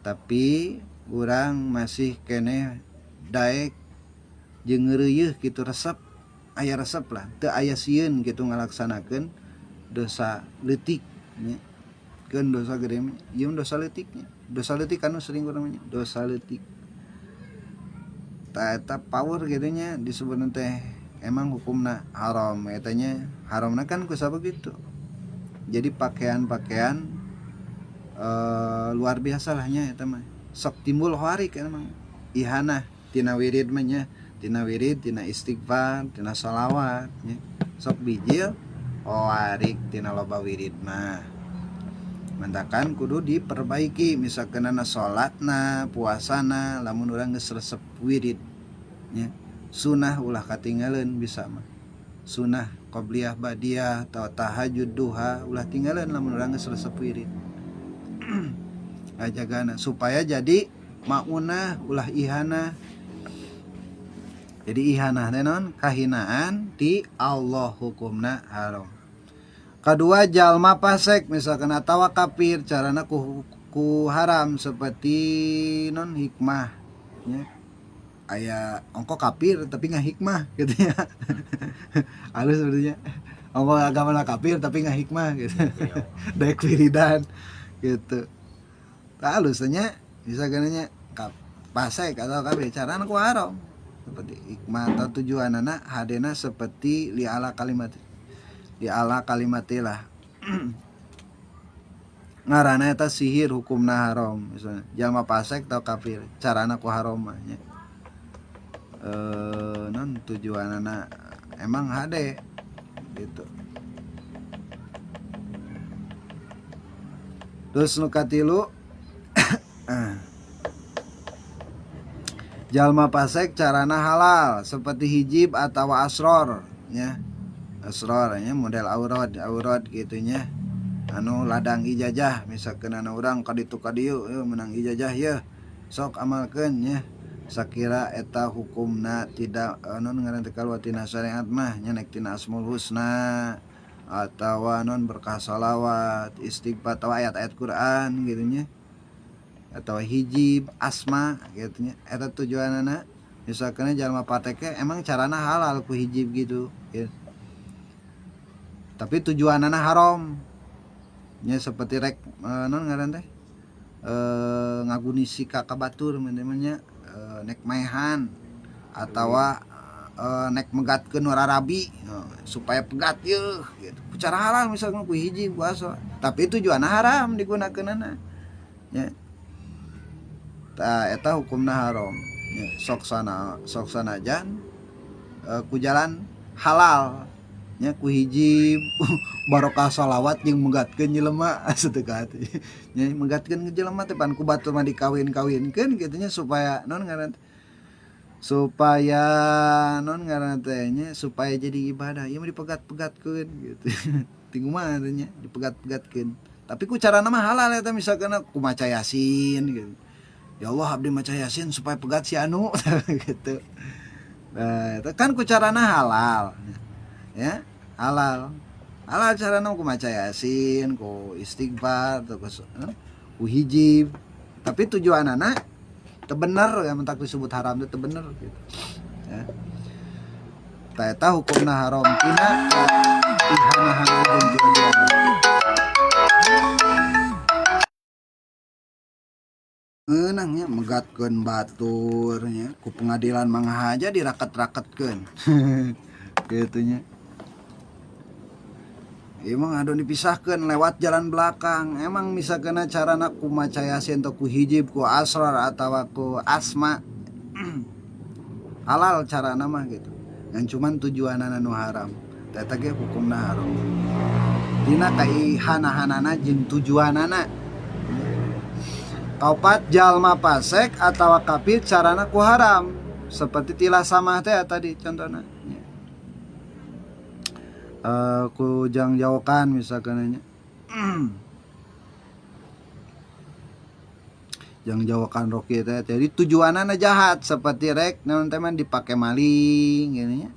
tapi urang masih keneh daek jeung ngeureuyeuh kitu resep aya resep lah teu aya sieun kitu ngalaksanakeun dosa leutik nya. Keun dosa gede ieu dosa leutik nya. Dosa leutik anu sering urang nya dosa leutik ta eta power kitu nya disebutna teh emang hukumna haram eta nya haramna kan ku sabab kitu. Jadi pakaian-pakaian luar biasa lah nya eta mah sok timbul hoarik emang ihanah tina wirid mah nya tina wirid tina istighfar tina sholawat nya sok bijil hoarik tina loba wirid mah mentakan kudu diperbaiki misalkan salatna puasana lamun urang geus resep wirid nya sunah ulah katinggalan bisa mah sunah qobliyah badiah atau tahajud duha ulah tinggalan lamun urang geus resep wirid ajagana supaya jadi maunah ulah ihana jadi ihanah teh naon kahinaan di Allah hukumna haram. Kedua jalma pasek misalkan atawa kafir carana ku haram seperti non hikmah nya aya ongko kafir tapi nggak hikmah gitu ya halus sebenarnya ongko agama kafir tapi nggak hikmah gitu daek wiridan gitu halusnya bisa gananya pasek atau kafir carana ku haram seperti hikmah atau tujuanana hadena seperti li ala kalimatilah ngaranna eta sihir hukumna haram misalnya jalma pasek atau kafir carana ku haram nya non tujuanana emang hade gitu. Terus nu katilu jalma pasek carana halal seperti hijib atau asror nya asror nya model aurat gitunya anu ladang ijazah misalkan anu urang kaditu kadieu menang ijazah ya sok amalkeun nya sakira eta hukumna tidak non ngaran teh kaluar tina syariat mah nya nek tina asmaul husna atawa non berkah shalawat istighfar atawa ayat-ayat Quran gitu nya atau hijib asma gitu nya eta tujuanana misalkan jalma pateke emang carana halal ku hijib gitu ya. Tapi tujuanana haram nya seperti rek non ngaran teh ngagunisi ka batur namanya nek maehan atawa nek megatkeun wararabi supaya pegat yeuh gitu. Cara halal misalkan ku hiji puasa tapi tujuanna haram digunakeunana nya eta hukumna haram nya sok sanajan ku jalan halal nya ku hiji barokah shalawat jeung megatkeun jelema sedekah nya megatkeun jelema teh pan ku batur mah dikawin-kawinkeun kitu nya supaya non ngaran supaya non ngaran teh nya supaya jadi ibadah ieu mah dipegat-pegatkeun gitu tinggu mah nya dipegat-pegatkeun tapi ku carana mah halal eta misalkan ku maca yasin gitu ya Allah abdi maca yasin supaya pegat si anu gitu nah itu kan ku carana halal ya halal carana ku maca yasin ku istighfar ku hijib tapi tujuanana teu bener ya mentak disebut haram teu bener gitu ya eta hukumna haram tina ihana-hana jeung ngeunangnya megatkeun baturnya ku pengadilan mangha aja diraket-raketkeun gitu nya emang ado dipisahkan lewat jalan belakang emang misalkan carana ku maca yasin atau ku hijib ku asrar atau ku asma halal carana mah gitu yang cuman tujuanana nu haram eta ge hukumna haram dina kaihana-hanana jeung tujuanana kaupat jalma pasek atau kafir carana ku haram seperti tilah samah teh tadi contohna ku jang jauhkan misalkan jang jauhkan roki teh jadi tujuanana jahat seperti rek naon teh dipake maling gini nya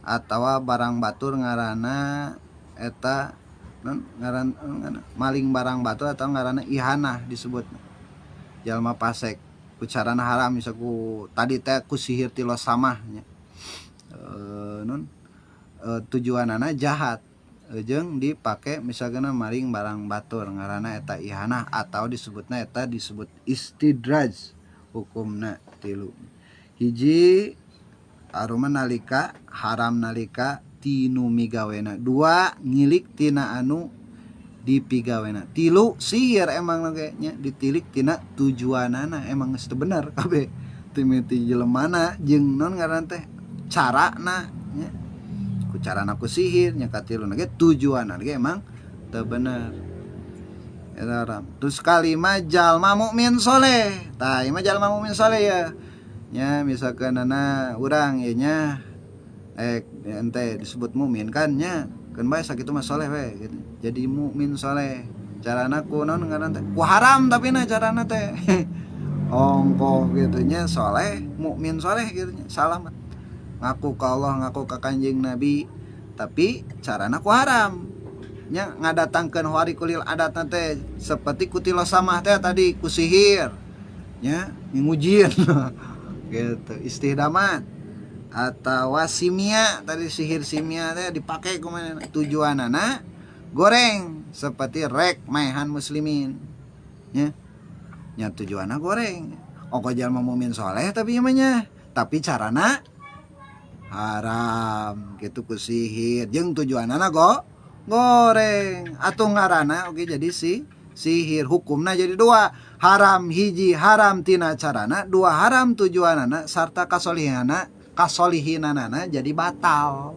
atawa barang batur ngaranna eta non ngaran maling barang batur atau ngaranna ihanah disebut jalma pasek ku carana haram misal ku tadi teh ku sihir tilos samah nya non tujuanana jahat jeung dipake misalkan maling barang batur ngaranna eta ihanah atau disebutna eta disebut istidraj hukumna tilu hiji aruma haram nalika tinu migawena dua ngilik tina anu dipigawena. Tilu sihir emang nya ditilik tina tujuanana emang geus teu bener kabeh. Timiti jelemana jeung non ngaran teh carana nya. Ku carana ku sihir nya katiluna ge tujuanna ge emang teu bener. Eta haram. Terus kalimah jalma mukmin soleh. Tah ieu mah jalma mukmin soleh ya. Nya misalkan urang ieu nya ente disebut mukmin kan nya. Keun bae sakitu mah soleh we gitu. Jadi mukmin soleh. Carana ku naon ngaran teh? Ku haram tapi na carana teh. Ongkoh gitu nya soleh, mukmin soleh gitu nya. Salamet. Ngaku ka Allah, ngaku ka Kanjeng Nabi, tapi carana ku haram. Nya ngadatangkeun hari kulil adat teh seperti kutilo samah teh tadi ku sihir. Nya ngujieun. Gitu, istihdamat atau simia tadi sihir simia teh dipakai kumaha tujuanana goreng seperti rek maehan muslimin nya nya tujuanna goreng ongko jalma mukmin soleh tapi ieu tapi carana haram gitu ku sihir jeung tujuanana goreng atuh ngaranna oge jadi sihir hukumna jadi dua haram hiji haram tina carana dua haram tujuanana sarta kasolihinana jadi batal.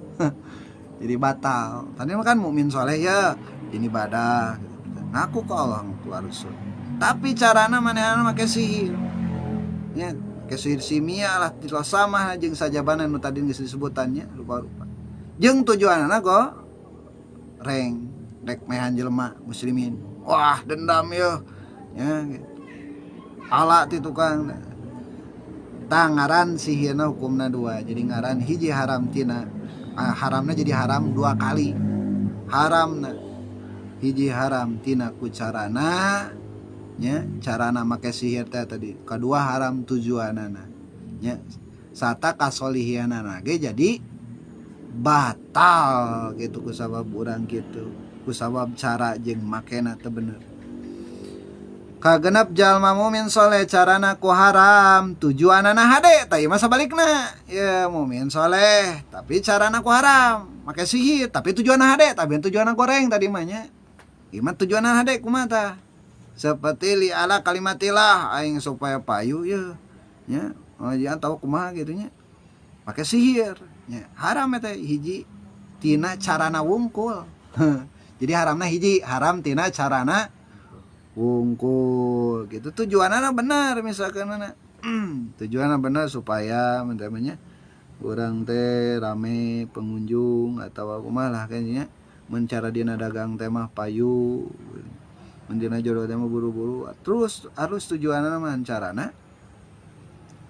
Jadi batal. Tadi kan mukmin soleh ya ini ibadah ngaku ke Allah ngaku Rasul tapi carana manehna make sihir nya ke sihir simia lah tilo sama jeung sajabana nu tadi geus disebutannya rupa-rupa jeung tujuanana reng rek mehan jelema muslimin wah dendam ya gitu. Ala ti tukang ngaran sihirna hukumna dua jadi ngaran hiji haram tina haramna jadi haram dua kali haramna hiji haram tina ku carana nya carana make sihir teh tadi kedua haram tujuanana nya sarta kasolihianana ge jadi batal gitu kusabab urang gitu kusabab cara jeung makena teu bener. Kagenep jalma mukmin soleh carana ku haram tujuanana hade tah ieu mah sabalikna ya mukmin soleh tapi carana ku haram make sihir tapi tujuanna hade tapi tujuanna goreng tadi mah nya ieu mah tujuanna hade kumaha tah seperti li ala kalimatillah aing supaya payu ya nya nya tahu kumaha gitu nya make sihir nya haram eta hiji tina carana wungkul jadi haramna hiji haram tina carana wungkul gitu tujuannya benar misalkan tujuannya benar supaya namanya orang teh rame pengunjung atau kumaha lah kayaknya mencara dina dagang teh mah payu mendina jodoh teh mah buru-buru terus harus tujuanna mah carana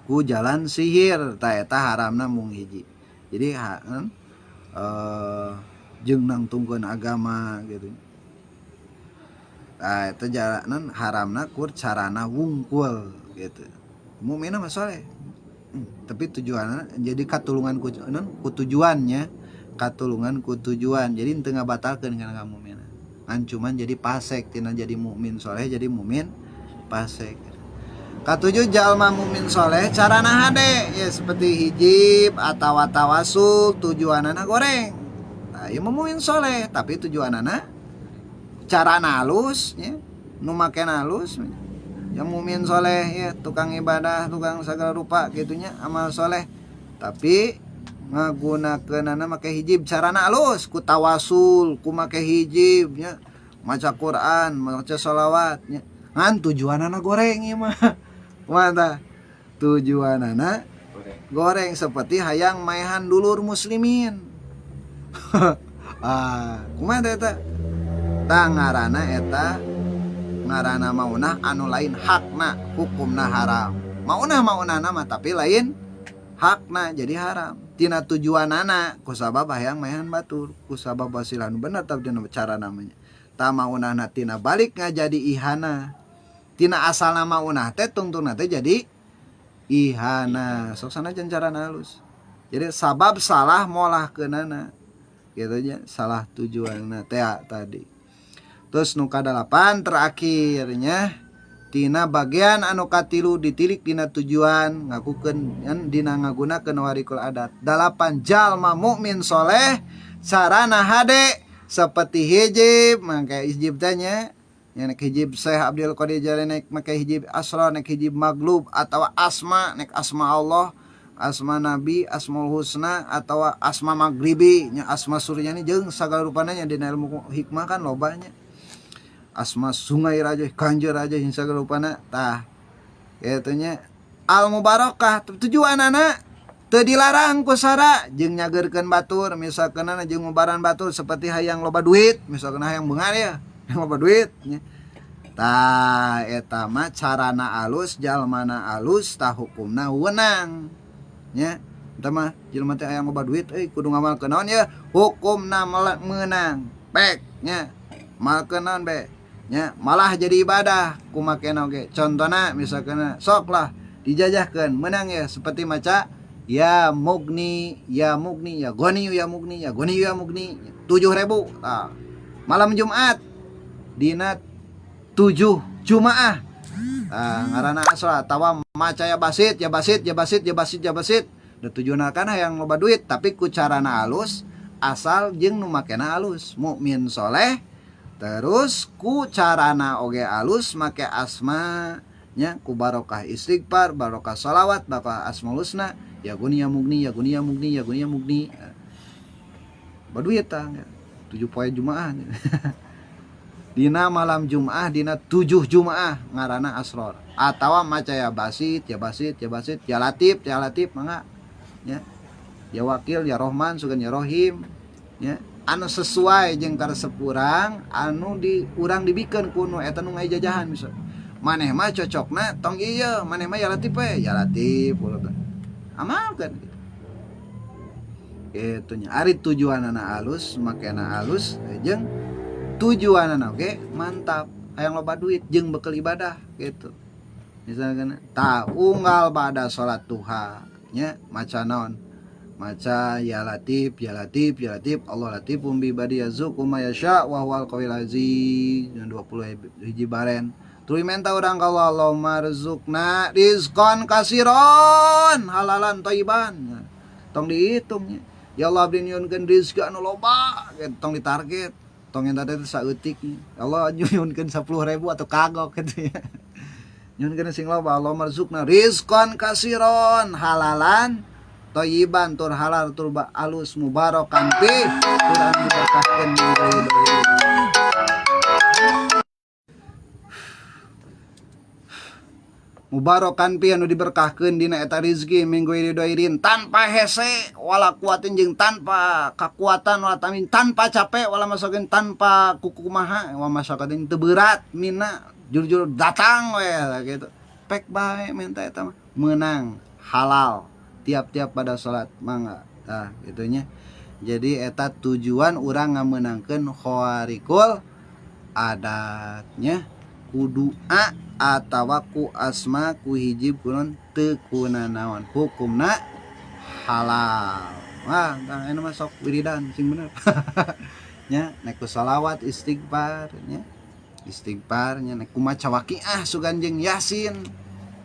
ku jalan sihir tah eta haramna mung hiji jadi jeung nangtungkeun agama gitu. Itu jalanan haramna kur carana wungkul gitu. Mukminna mah soleh. Tapi tujuanna jadi katulungan ku tujuannya, katulungan ku tujuan. Jadi teu ngabatalkeun kana mukminna. Kan cuman jadi pasek tina jadi mukmin soleh jadi mukmin pasek. Katujuh jalma mukmin soleh carana hade ya seperti hijib atawa tawasul tujuanana goreng. Nah, ieu mukmin soleh tapi tujuanana carana halus ya nu make halus yang mukmin soleh ya tukang ibadah tukang segala rupa gitunya amal soleh tapi ngagunakeunana make hijib carana halus ku tawasul ku make hijib nya maca Quran maca shalawat nya ngan tujuanana goreng ieu mah kumaha tujuanana goreng seperti hayang maehan dulur muslimin kumaha eta ngaranna eta ngaranna maunah anu lain hakna hukumna haram maunah mah tapi lain hakna jadi haram tina tujuanana kusabab hayang maehan batur kusabab basilan bener tapi dina cara namanya ta maunahna tina balik ngajadi ihana tina asalna maunah teh tungtungna teh jadi ihana sok sanajan carana halus jadi sabab salah molahkeunana gitu nya salah tujuanna teh tadi. Terus nu kadalapan terakhirnya tina bagian anu katilu ditilik dina tujuan ngakukeun dina ngagunakeun warikul adat. 8 jalma mukmin soleh carana hade seperti hijib maka hijib tanya yang nek hijib Syekh Abdul Qadir Jalani nek make hijib asrar nek hijib maglub atau asma nek asma Allah asma Nabi asmaul husna atau asma maghribi nya asma suryani jeung sagala rupana nya dina ilmu hikmah kan lobanya asma sungai raja kanjur raja segala rupana tah kitu nya al mubarakah tujuanana teu dilarang ku sara jeung nyageurkeun batur misalkeun jeung ngubaran batur seperti hayang loba duit misalkeun hayang beungar ya yang loba duit nya tah eta mah carana alus jalmana alus tah hukumna weunang nya eta mah jelema teh hayang loba duit kudu ngamalkeun naon ya hukumna meunang pek nya malkeun naon be nya malah jadi ibadah kumakena oge contona misalkeun sok lah dijajahkeun menang ya seperti maca ya mugni ya mugni ya goni ya mugni ya goni ya mugni 7.000 malam Jumat dina 7 Jumaah ngaranna asra tawa maca ya basit ya basit ya basit ya basit ya basit da tujuanna kana hayang loba duit tapi ku carana alus asal jeung nu makena alus mukmin soleh terus ku carana oge alus make asma nya ku barokah istighfar barokah shalawat barokah asmaul husna ya guni ya mugni ya guni ya mugni ya guni ya mugni baduit tah 7 poe Jumaah dina malam Jumaah dina 7 Jumaah ngaranna asror atawa maca ya basit ya basit ya basit ya latif mangga nya ya wakil ya rahman sugan ya rahim nya anu sesuai jeung karesep urang anu di urang dibikeun ku nu eta nu ngajajahan misal maneh mah cocokna tong ieu maneh mah ya latif we ya latif amalkeun kitu nya ari tujuanana alus makena alus jeung tujuanana oge mantap hayang loba duit jeung bekel ibadah gitu misalkan ta unggal bada salat duha nya maca naon maca ya latif ya latif ya latif Allah latifum bi ibadi yazqu ma yasha wa huwal qawiyul aziz 20 hiji baren tuluy menta urang ka Allah marzuqna rizqan kasiron halalan thayyiban tong dihitungnya ya Allah abdi nyuhunkeun rezeki anu loba tong ditarget tong eta teh saeutik ya Allah nyuhunkeun 10.000 atau kagok gitu ya nyuhunkeun sing loba Allah marzuqna rizqan kasiron halalan thayyiban tur halal tur alus mubarakan fi Quran diberkahkeun di mubarakan pi anu diberkahkeun dina eta rezeki minggu irin tanpa hese wala kuatin jeung tanpa kakuatan wala tamin tanpa capek wala masakeun tanpa kukumaha wala masakeun teu berat mina jujur datang we gitu pek bae menta eta mah meunang halal tiap-tiap pada salat mangga tah gitunya jadi eta tujuan urang ngameunangkeun khawarikul adatnya kudu atawa ku asma ku hijib kunon teu kunanaon hukumna halal wah tah anu mah sok wiridan sing bener nya nek ku shalawat istighfar nya istighfarnya nek ku maca waqiah sugan jeung yasin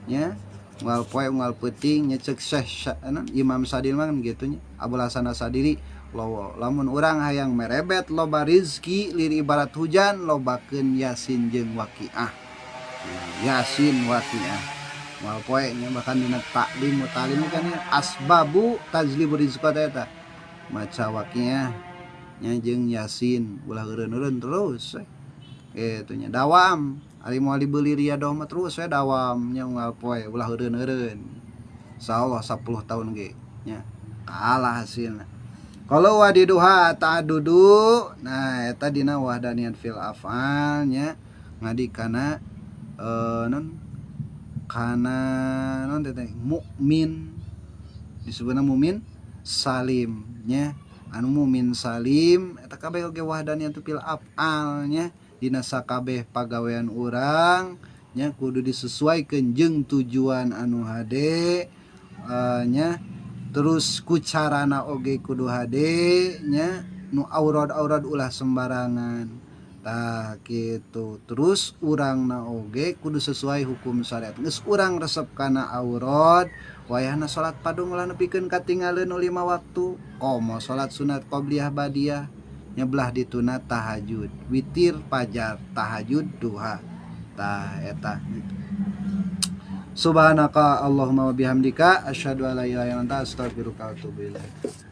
nya unggal poe unggal peuting nya ceuk Syekh Imam Sadili mah kitu nya Abul Hasan Asadili lamun urang hayang merebet loba rezeki lir ibarat hujan lobakeun yasin jeung waqiah yasin waqiah moal poe nya bahkan dina taklim mutalim kan asbabu tajlibur rizqa eta maca waqiah nya jeung yasin ulah eureun-eureun terus kitu nya dawam ari moal dibeuli riyadoh mah terus we dawam nya unggal poe ulah eureun-eureun insyaallah 10 tahun ge nya kalah hasilna kalau wadi duha ta'adudu nah eta dina wahdaniyat fil af'al nya ngadi kana non kana non teh mukmin disebutna mukmin salim nya anu mukmin salim eta kabeh oge wahdaniyat fil af'al nya dina sakabeh pagawean urang nya kudu disesuaikeun jeung tujuan anu hade nya terus ku carana oge kudu hade nya nu aurad-aurad ulah sembarangan tah kitu terus urangna oge kudu sesuai hukum syariat geus urang resep kana aurad wayahna salat padung ulah nepikeun katinggalieun 5 waktu komo salat sunat qobliyah badiyah nyebelah dituna tahajud, witir pajar, tahajud duha. Tah eta. Subhanaka Allahumma wa bihamdika asyhadu an la ilaha illa anta astaghfiruka wa atubu ilaik.